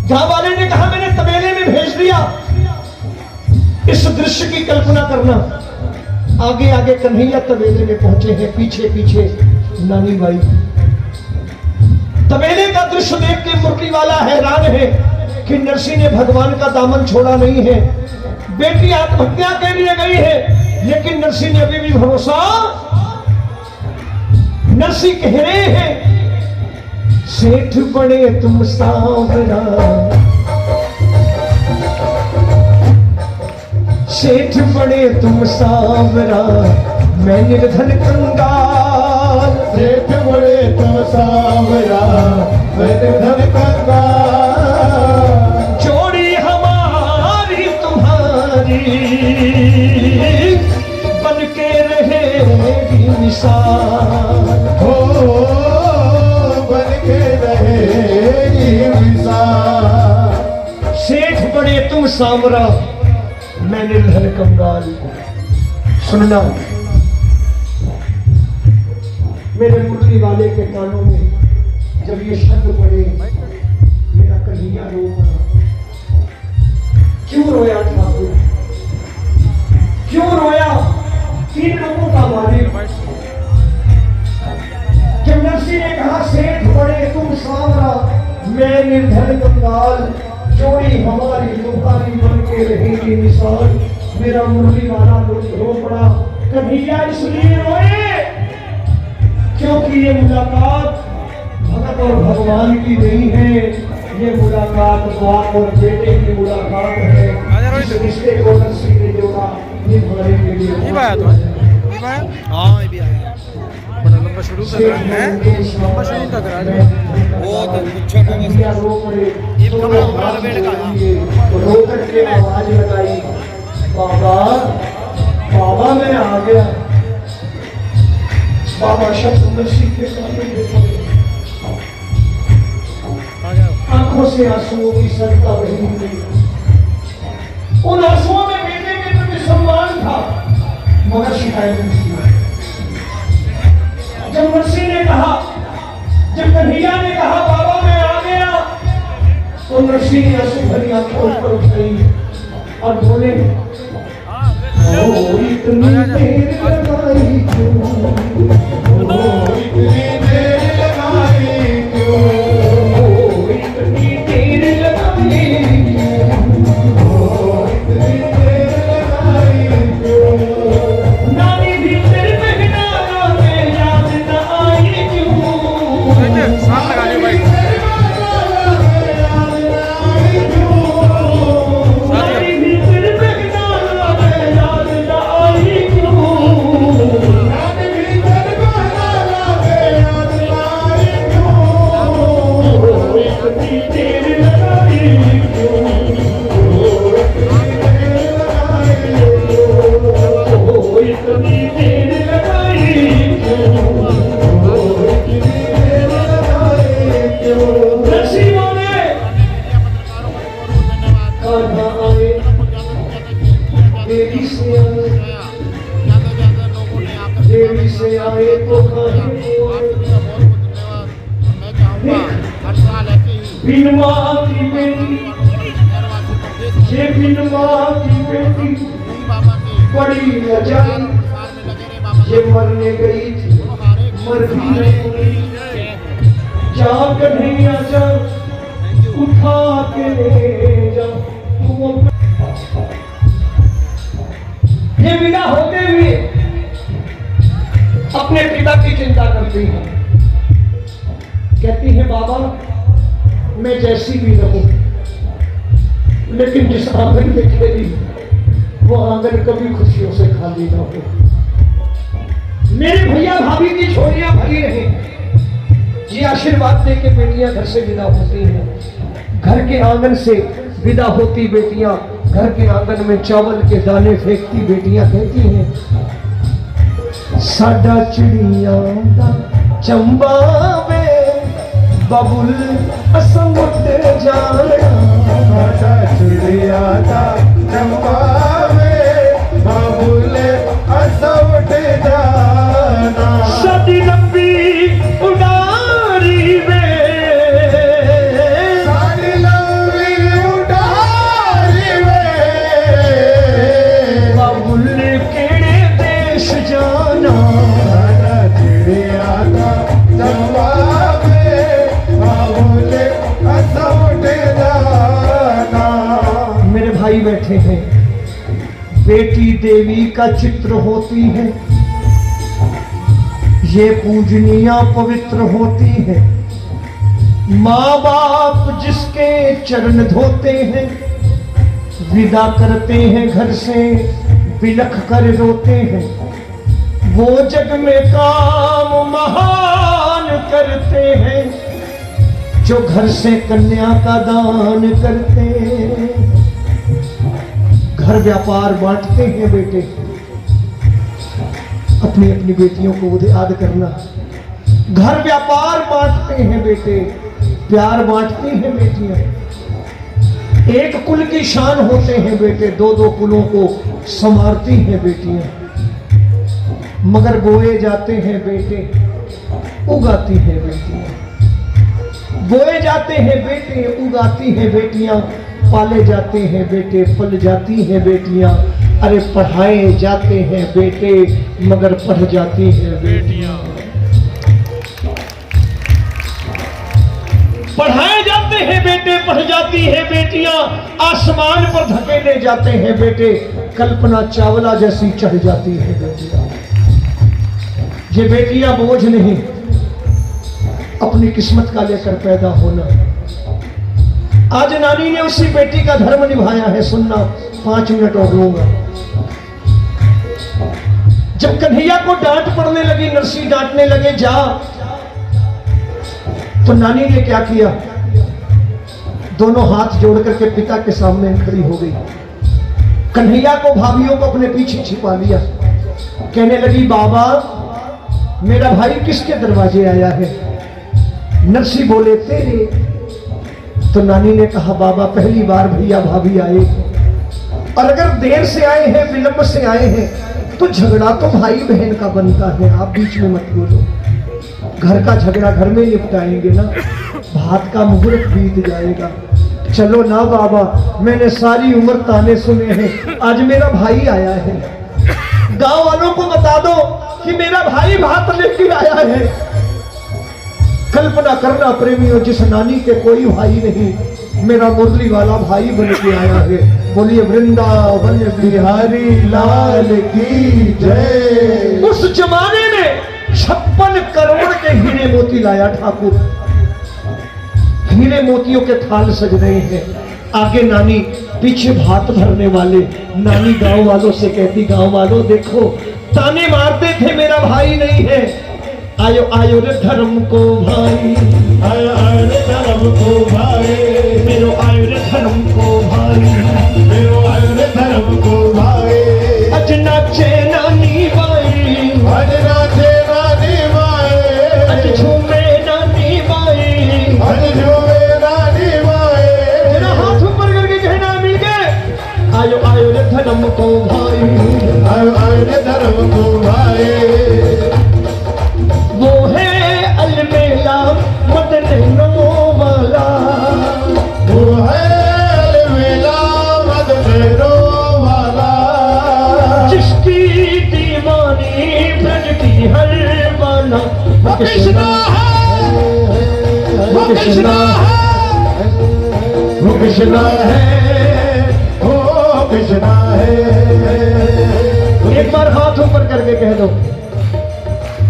गांव वाले ने कहा मैंने तबेले में भेज दिया। इस दृश्य की कल्पना करना। आगे आगे कन्हैया तबेले में पहुंचे हैं, पीछे पीछे नानी बाई। तबेले का दृश्य देख के मुरली वाला हैरान है कि नरसी ने भगवान का दामन छोड़ा नहीं है। बेटी आत्महत्या के लिए गई है, लेकिन नरसी ने अभी भी भरोसा। नरसी कह रहे हैं सेठ बड़े तुम सांवरा, सेठ बड़े तुम सांवरा, मैं निर्धन कंगाल। सेठ बड़े तुम सांवरा, मैं निर्धन कंगाल। जोड़ी हमारी तुम्हारी बन के रहेगी मिसाल। हो बन के रहेगी मिसाल। सेठ बड़े तुम सांवरा, मैं निर्धन कंगाल। सुनना, मेरे मुरली वाले के कानों में जब ये शब्द पड़े, मेरा कन्हैया रो पड़ा। क्यों रोया ठाकुर, क्यों रोया? 3 लोगों का मालिक। जब नरसी ने कहा सेठ बड़े तुम सांवरा, मैं निर्धन कंगाल, जोड़ी हमारी तुम्हारी बन के रहेगी मिसाल। मेरा मुरली वाला रो पड़ा। कन्हैया इसलिए रोए क्योंकि ये मुलाकात भगत और भगवान की नहीं है, ये मुलाकात बाप और बेटे की मुलाकात है। इस रिश्ते को नरसी ने जोड़ा निभाने के लिए। हाँ ये भी आया बड़ा लंबा शुरू कर रहा है, लंबा शुरू कर रहा है। वो तो पूछो ना, ये कमरा बड़ा लपेट का रो करके आवाज लगाई, बाबा बाबा मैं आ गया। बाबा शब्द नरसी के सामने देखो, आंखों से आंसुओं की सरता बही हुई। उन आंसुओं में बेटे के प्रति सम्मान था, मगर शिकायत नहीं थी। जब नरसी ने कहा, जब कन्हैया ने कहा बाबा मैं आ गया, तो नरसी ने आंसू भरी आंखें ऊपर उठाई और बोले ओ इतनी देर लगाई क्यों, ओ इतनी देर लगाई क्यों, ओ इतनी देर लगाई क्यों, ओ इतनी देर लगाई क्यों। नानी भी तेरे बहना में याद न आई क्यों, साथ लगा ले भाई। नानी भी तेरे बहना में याद न आई क्यों, इतनी देर लगाई क्यों, इतनी देर लगाई क्यों। नरसी बोले कान्हा आए, देवी से आए, देवी से आए तो बिन माँ की बेटी, ये बिन माँ की बेटी बड़ी लजाई, ये मरने गई थी मर भी नहीं गई। जा कन्हैया जा उठा के जा। ये विदा होते हुए अपने पिता की चिंता करती है, कहती है बाबा मैं जैसी भी रहूं, लेकिन जिस आंगन में खेली वो आंगन कभी खुशियों से खाली ना हो। मेरे भैया भाभी की छोरियां भरी रहे, ये आशीर्वाद दे के बेटियां घर से विदा होती हैं। घर के आंगन से विदा होती बेटियां, घर के आंगन में चावल के दाने फेंकती बेटियां कहती हैं, साडा चिड़िया दा चंबा वे बबुल असम उठ जाना, साडा चिड़िया दा चंबा वे बबुल असम उठ जाना, साडी लंबी उडारी वे, साडी लंबी उडारी वे, बबुल केड़े देश जाना, साडा चिड़िया दा चंबा वे बबुल असम उठ जाना। मेरे भाई बैठे हैं। बेटी देवी का चित्र होती है, ये पूजनीय पवित्र होती है। माँ बाप जिसके चरण धोते हैं, विदा करते हैं घर से बिलख कर रोते हैं। वो जग में काम महान करते हैं, जो घर से कन्या का दान करते हैं। घर व्यापार बांटते हैं बेटे, अपनी अपनी बेटियों को याद करना। घर व्यापार बांटते हैं बेटे, प्यार बांटती हैं बेटियां। एक कुल की शान होते हैं बेटे, दो दो कुलों को संवारती हैं बेटियां। मगर बोए जाते हैं बेटे, उगाती हैं बेटियां। बोए जाते हैं बेटे, उगाती हैं बेटियां। पाले जाते हैं बेटे, पल जाती हैं बेटियां। अरे पढ़ाए जाते हैं बेटे, मगर पढ़ जाती हैं बेटियां। पढ़ाए जाते हैं बेटे, पढ़ जाती हैं बेटियां। आसमान पर धकेले जाते हैं बेटे, कल्पना चावला जैसी चढ़ जाती है बेटियां। ये बेटियां बोझ नहीं, अपनी किस्मत का लेकर पैदा होना। आज नानी ने उसी बेटी का धर्म निभाया है। सुनना, 5 मिनट और लूंगा। जब कन्हैया को डांट पड़ने लगी, नरसी डांटने लगे जा, तो नानी ने क्या किया? दोनों हाथ जोड़ करके पिता के सामने खड़ी हो गई। कन्हैया को, भाभीियों को अपने पीछे छिपा लिया। कहने लगी, बाबा मेरा भाई किसके दरवाजे आया है? नरसी बोले, तेरे। तो नानी ने कहा, बाबा पहली बार भैया भाभी आए, और अगर देर से आए हैं, विलंब से आए हैं, तो झगड़ा तो भाई बहन का बनता है। आप बीच में मत बोलो। घर का झगड़ा घर में निपटाएंगे ना, भात का मुहूर्त बीत जाएगा। चलो ना बाबा, मैंने सारी उम्र ताने सुने हैं, आज मेरा भाई आया है। गांव वालों को बता दो कि मेरा भाई भात लेके आया है। कल्पना करना प्रेमियों, जिस नानी के कोई भाई नहीं, मेरा मुरली वाला भाई बन के आया है। बोलिए वृंदावन बिहारी लाल की जय। उस जमाने में 56 करोड़ के हीरे मोती लाया ठाकुर। हीरे मोतियों के थाल सज रहे हैं। आगे नानी, पीछे भात भरने वाले। नानी गांव वालों से कहती, गांव वालों देखो, ताने मारते थे मेरा भाई नहीं है। आयो आयो रे धर्म को भाई, आयो आयो रे धर्म को भाई, मेरो आयो रे धर्म को भाई, मेरो आयो रे धर्म को भाई। अज नाचे नानी बाई, आज नाचे नानी माए, अज झूमे नानी बाई, आज झूमे नानी माए। तेरा हाथ ऊपर करके कहना, मिल गए। आयो आयो रे धर्म को भाई, आयो आयो रे धर्म को भाई। वो है अलमेला मदनो वाला, वो है अलमेला मदनो वाला, जिसकी दीवानी ब्रज की हर बाला। वो कृष्णा है, वो कृष्णा है, वो कृष्णा है, वो कृष्णा है। एक बार हाथ ऊपर करके कह दो,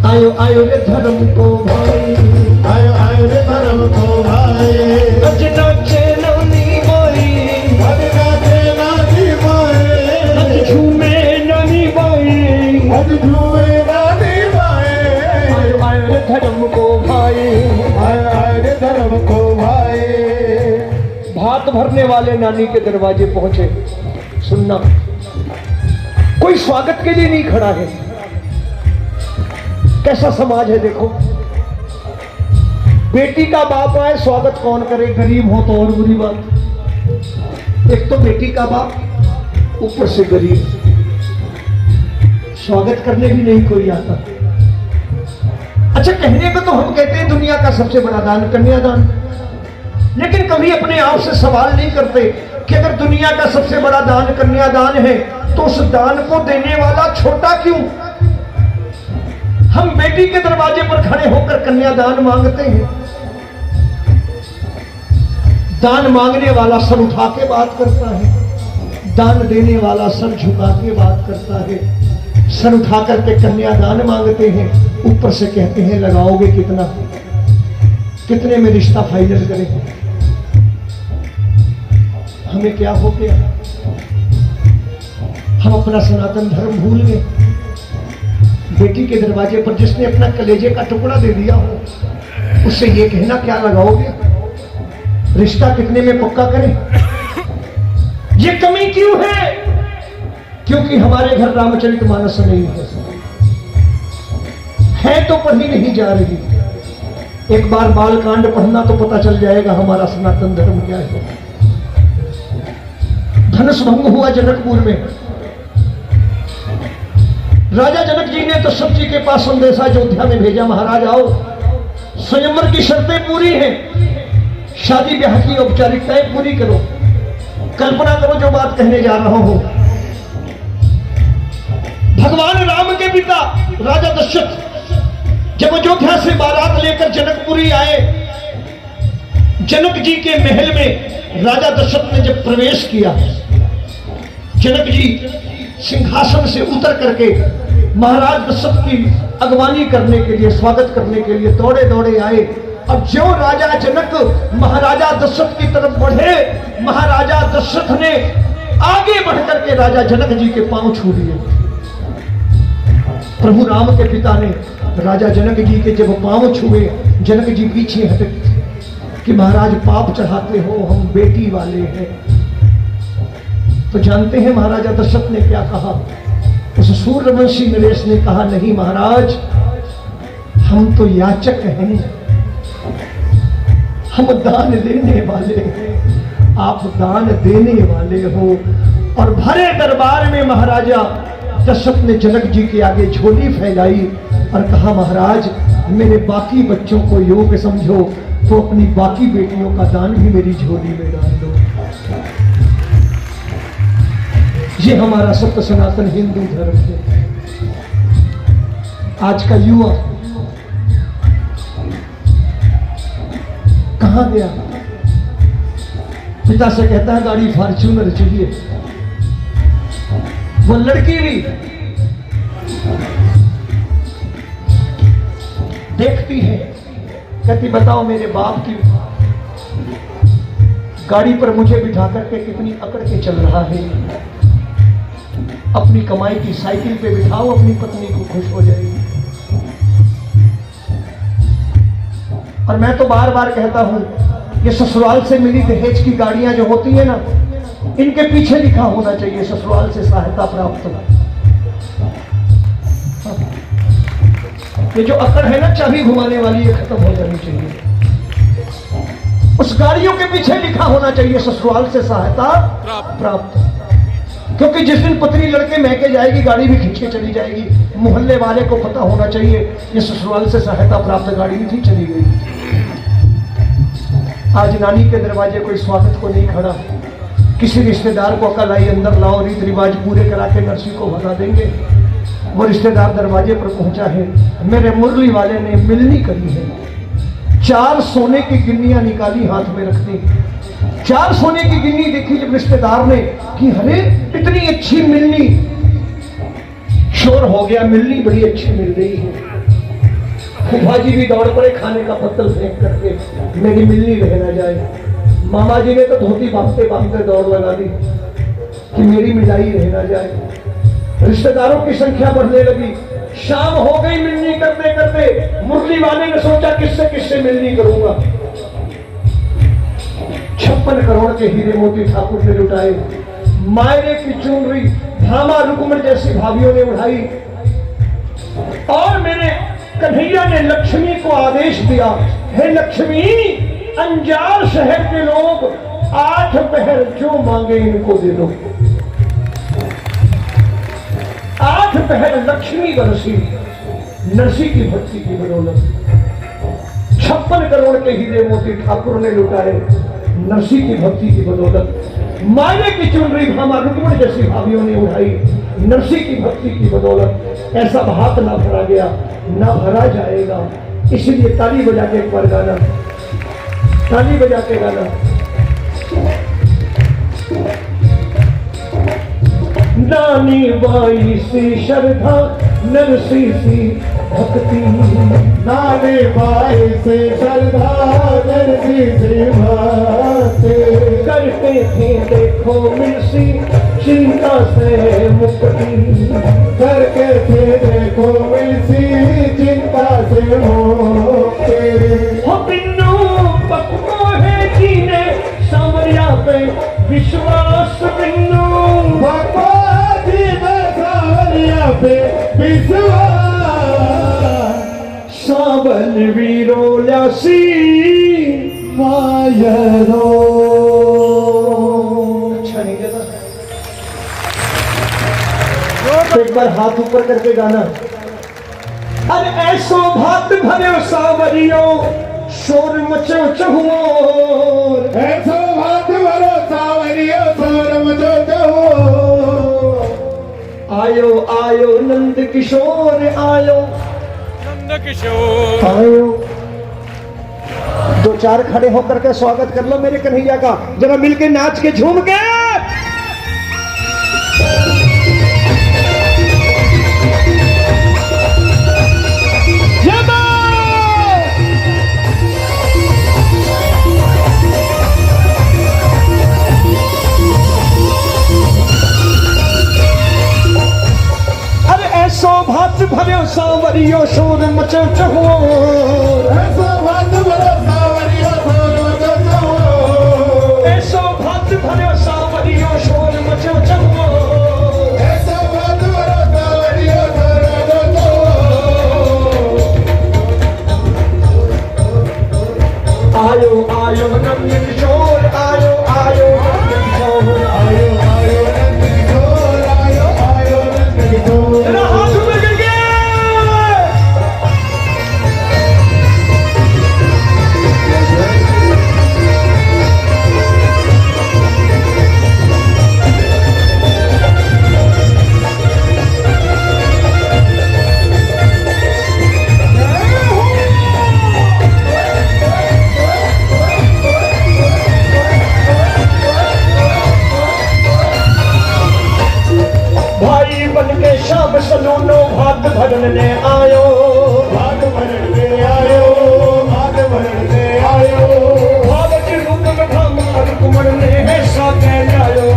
आयो आयो रे धर्म को भाई, आयो आयो रे धर्म को भाई। अज नाचे नानी बाई, आज नाचे नानी माए, अज झूमे नानी बाई, आज झूमे नानी माए। आयो आयो रे धर्म को भाई, भरने वाले नानी के दरवाजे पहुंचे। सुनना, कोई स्वागत के लिए नहीं खड़ा है। कैसा समाज है देखो, बेटी का बाप आए स्वागत कौन करे, गरीब हो तो और बुरी बात। एक तो बेटी का बाप, ऊपर से गरीब, स्वागत करने भी नहीं कोई आता। अच्छा, कहने को तो हम कहते हैं दुनिया का सबसे बड़ा दान कन्यादान, लेकिन कभी अपने आप से सवाल नहीं करते कि अगर दुनिया का सबसे बड़ा दान कन्यादान है तो उस दान को देने वाला छोटा क्यों? हम बेटी के दरवाजे पर खड़े होकर कन्यादान मांगते हैं। दान मांगने वाला सर उठा के बात करता है, दान देने वाला सर झुका के बात करता है। सर उठा करके कन्यादान मांगते हैं, ऊपर से कहते हैं लगाओगे कितना, कितने में रिश्ता फाइनल करें। हमें क्या हो गया, हम अपना सनातन धर्म भूल गए। बेटी के दरवाजे पर जिसने अपना कलेजे का टुकड़ा दे दिया हो, उससे ये कहना क्या लगाओगे, रिश्ता कितने में पक्का करें। ये कमी क्यों है? क्योंकि हमारे घर रामचरितमानस नहीं है तो पढ़ी नहीं जा रही। एक बार बालकांड पढ़ना तो पता चल जाएगा हमारा सनातन धर्म क्या है। धनुष भंग हुआ जनकपुर में। राजा जनक जी ने तो सब जी के पास संदेशा अयोध्या में भेजा, महाराज आओ, स्वयंवर की शर्तें पूरी हैं, शादी ब्याह की औपचारिकताएं पूरी करो। कल्पना करो जो बात कहने जा रहा हूं। भगवान राम के पिता राजा दशरथ जब अयोध्या से बारात लेकर जनकपुरी आए, जनक जी के महल में राजा दशरथ ने जब प्रवेश किया, जनक जी सिंहासन से उतर करके महाराज दशरथ की अगवानी करने के लिए, स्वागत करने के लिए दौड़े दौड़े आए। अब जो राजा जनक महाराजा दशरथ की तरफ बढ़े, महाराजा दशरथ ने आगे बढ़कर के राजा जनक जी के पांव छू लिए। प्रभु राम के पिता ने राजा जनक जी के जब पांव छुए, जनक जी पीछे हटे कि महाराज पाप चढ़ाते हो, हम बेटी वाले हैं। तो जानते हैं महाराजा दशरथ ने क्या कहा? उस सूर्यवंशी नरेश ने कहा, नहीं महाराज, हम तो याचक हैं, हम दान देने वाले हैं, आप दान देने वाले हो। और भरे दरबार में महाराजा दशरथ ने जनक जी के आगे झोली फैलाई और कहा, महाराज मेरे बाकी बच्चों को योग्य समझो तो अपनी बाकी बेटियों का दान भी मेरी झोली में डाल दो। ये हमारा सत्य सनातन हिंदू धर्म है। आज का युवा कहां गया? पिता से कहता है गाड़ी फॉर्च्यूनर चाहिए, वो लड़की भी देखती है, कहती बताओ मेरे बाप की गाड़ी पर मुझे बिठा करके कितनी अकड़ के चल रहा है, अपनी कमाई की साइकिल पे बिठाओ, अपनी पत्नी को खुश हो जाएगी। और मैं तो बार बार कहता हूं, ये ससुराल से मिली दहेज की गाड़ियां जो होती है ना, इनके पीछे लिखा होना चाहिए ससुराल से सहायता प्राप्त। ये जो अकड़ है ना चाबी घुमाने वाली, ये खत्म हो जानी चाहिए। उस गाड़ियों के पीछे लिखा होना चाहिए ससुराल से सहायता प्राप्त। क्योंकि जिस दिन पत्नी लड़के महके जाएगी, गाड़ी भी खींच के चली जाएगी, मोहल्ले वाले को पता होना चाहिए ये ससुराल से सहायता प्राप्त गाड़ी भी चली गई। आज नानी के दरवाजे कोई स्वागत को नहीं खड़ा, किसी रिश्तेदार को अकल आई अंदर लाओ, रीत रिवाज पूरे करा के नरसी को भगा देंगे। वो रिश्तेदार दरवाजे पर पहुंचा है, मेरे मुरली वाले ने मिलनी करी है, 4 सोने की गिन्नियां निकाली, हाथ में रखती, 4 सोने की गिन्नी देखी जब रिश्तेदार ने कि अरे इतनी अच्छी मिलनी, शोर हो गया, मिलनी बड़ी अच्छी मिल रही है। फूफा जी भी दौड़ पड़े खाने का पत्तल फेंक करके, मेरी मिलनी रह ना जाए। मामा जी ने तो धोती बांधते बांधते दौड़ लगा दी कि मेरी मिलाई रह ना जाए। रिश्तेदारों की संख्या बढ़ने लगी, शाम हो गई मिलनी करते करते। मुरली वाले ने सोचा किससे किससे मिलनी करूंगा। 56 करोड़ के हीरे मोती ठाकुर ने लुटाए। मायरे की चुनरी भामा रुक्मण जैसी भाभियों ने उठाई। और मेरे कन्हैया ने लक्ष्मी को आदेश दिया, हे लक्ष्मी, अंजार शहर के लोग 8 पहर जो मांगे इनको दे दो। 8 पहर लक्ष्मी बरसी नरसी की भक्ति की बदौलत। 56 करोड़ के हीरे मोती ठाकुर ने लुटाए नरसी की भक्ति की बदौलत। मायरे की चुनरी भामा रुक्मण जैसी भाभियों ने उठाई नरसी की भक्ति की बदौलत। ऐसा भात ना भरा गया, ना भरा जाएगा। इसलिए ताली बजा के एक बार गाना, ताली बजा के गाना। नानी बाई सी श्रद्धा नरसी सी भक्ति, नानी बाई से श्रद्धा नरसी से भक्ति, करते थे देखो मिलसी चिंता से मुक्ति, करके थे देखो मिलसी चिंता से मुक्ति। हो बिन्नू पक्को है जीने सामरिया पे विश्वास। बिन्नू भगवान जी में सावरिया पे विश्वास। सावन वीरो ल्यासी मायरो। अच्छा नहीं लगा? तो एक बार हाथ ऊपर करके गाना। अरे ऐसो भात भरे सावरियो शोर मचो चहुओर। ऐसो भात भरो सावरियो शोर मचो चहुओर। आयो आयो नंद किशोर आयो, नंद किशोर आयो। 2-4 खड़े होकर के स्वागत कर लो मेरे कन्हैया का, जरा मिलके नाच के झूम के। ऐसो भात भरो सावरियो शोर मचो चहुओर। ऐसो भात भरो सावरियो शोर मचो चहुओर। ऐसो भात भरो सावरियो शोर मचो चहुओर। ऐसो भात भरो सावरियो शोर मचो चहुओर। आयो आयो नंद किशोर आयो आयो नंद किशोर आयो आयो नंद किशोर आयो आयो नंद किशोर। तेरा हाथ ऊपर करके। भाई बन के शाम सलूनो भात भरने आयो। भात भरने आयो, भात भरने आयो। भाव के रूप में भामा रुक्मण ने है सागे लायो।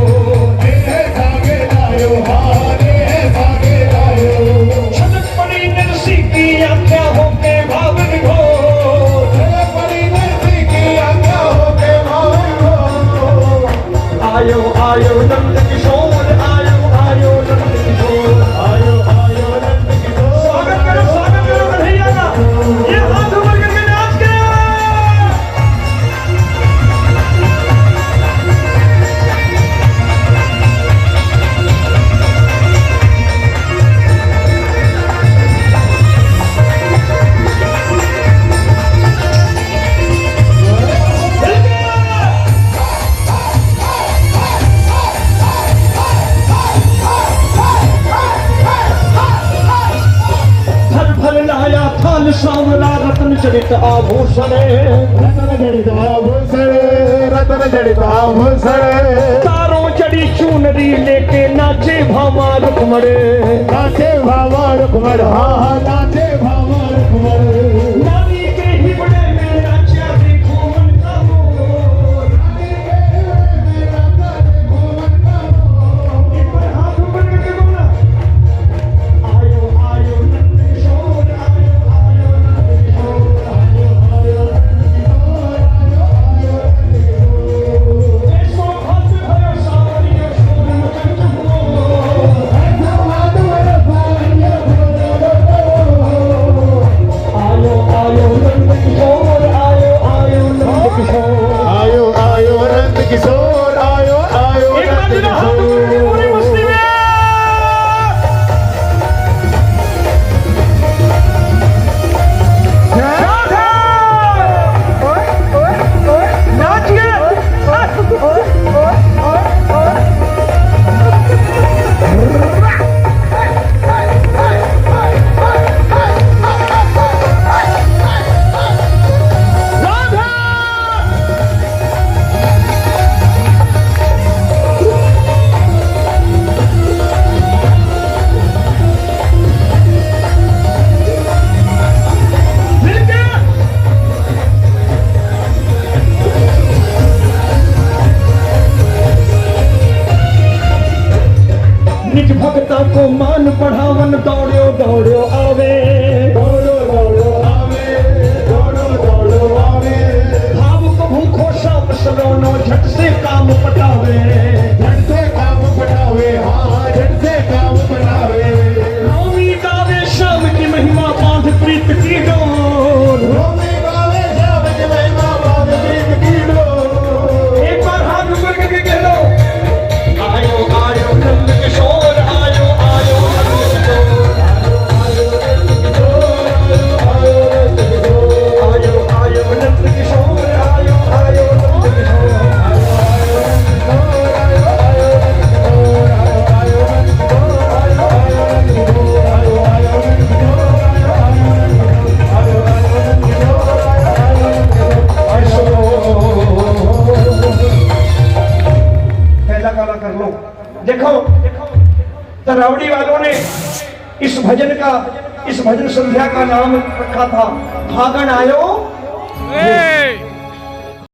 है सागे लायो, हारे है सागे लायो। छलक पड़ी नरसी की आख्या होके भाव विभोर। छलक पड़ी नरसी की आज्ञा होके भाव विभोर। आयो आयो नंद किशोर आयो आयो नंद किशोर। आयो आयो नंद किशोर। स्वागत करो कन्हैया का। ये हाथ ऊपर करके नाच के। भर भर लाया थाल सांवला रतन चरित आभूषण। रतन जड़ित आभूषण, रतन जड़ित आभूषण। तारों चढ़ी चूनरी लेके नाचे भामा रुक्मण। नाचे भावा रुक्मण, हाँ हाँ नाचे भावा रुक्मण। नारी के ही बड़े में नाचा देखो मन का मोर। एक बार हाथ ऊपर करके बोलना। आयो आयो नंद किशोर आयो आयो नंद किशोर। आयो आयो नंद किशोर आयो आयो नंद किशोर। भक्ता को मान बढ़ावन दौड़ो दौड़ो आवे, दौड़ो दौड़ो आवे, दौड़ो दौड़ो आवे, भाव को भूखो शाम सरोनो झट से काम पटावे, झट से काम बनावे, हाँ झट से काम बनावे, रोमी गावे शाम की महिमा बांध प्रीत की डोर, रोमी गावे श्याम की महिमा बांध प्रीत की डोर। एक बार हाथ ऊपर करके कह दो, आयो आयो नंद किशोर, आयो आयो नंद किशोर, आयो आयो नंद किशोर, आयो आयो नंद किशोर। पहला गाना कर लो। देखो तरावड़ी वालों ने इस भजन संध्या का नाम रखा था फागण आयो।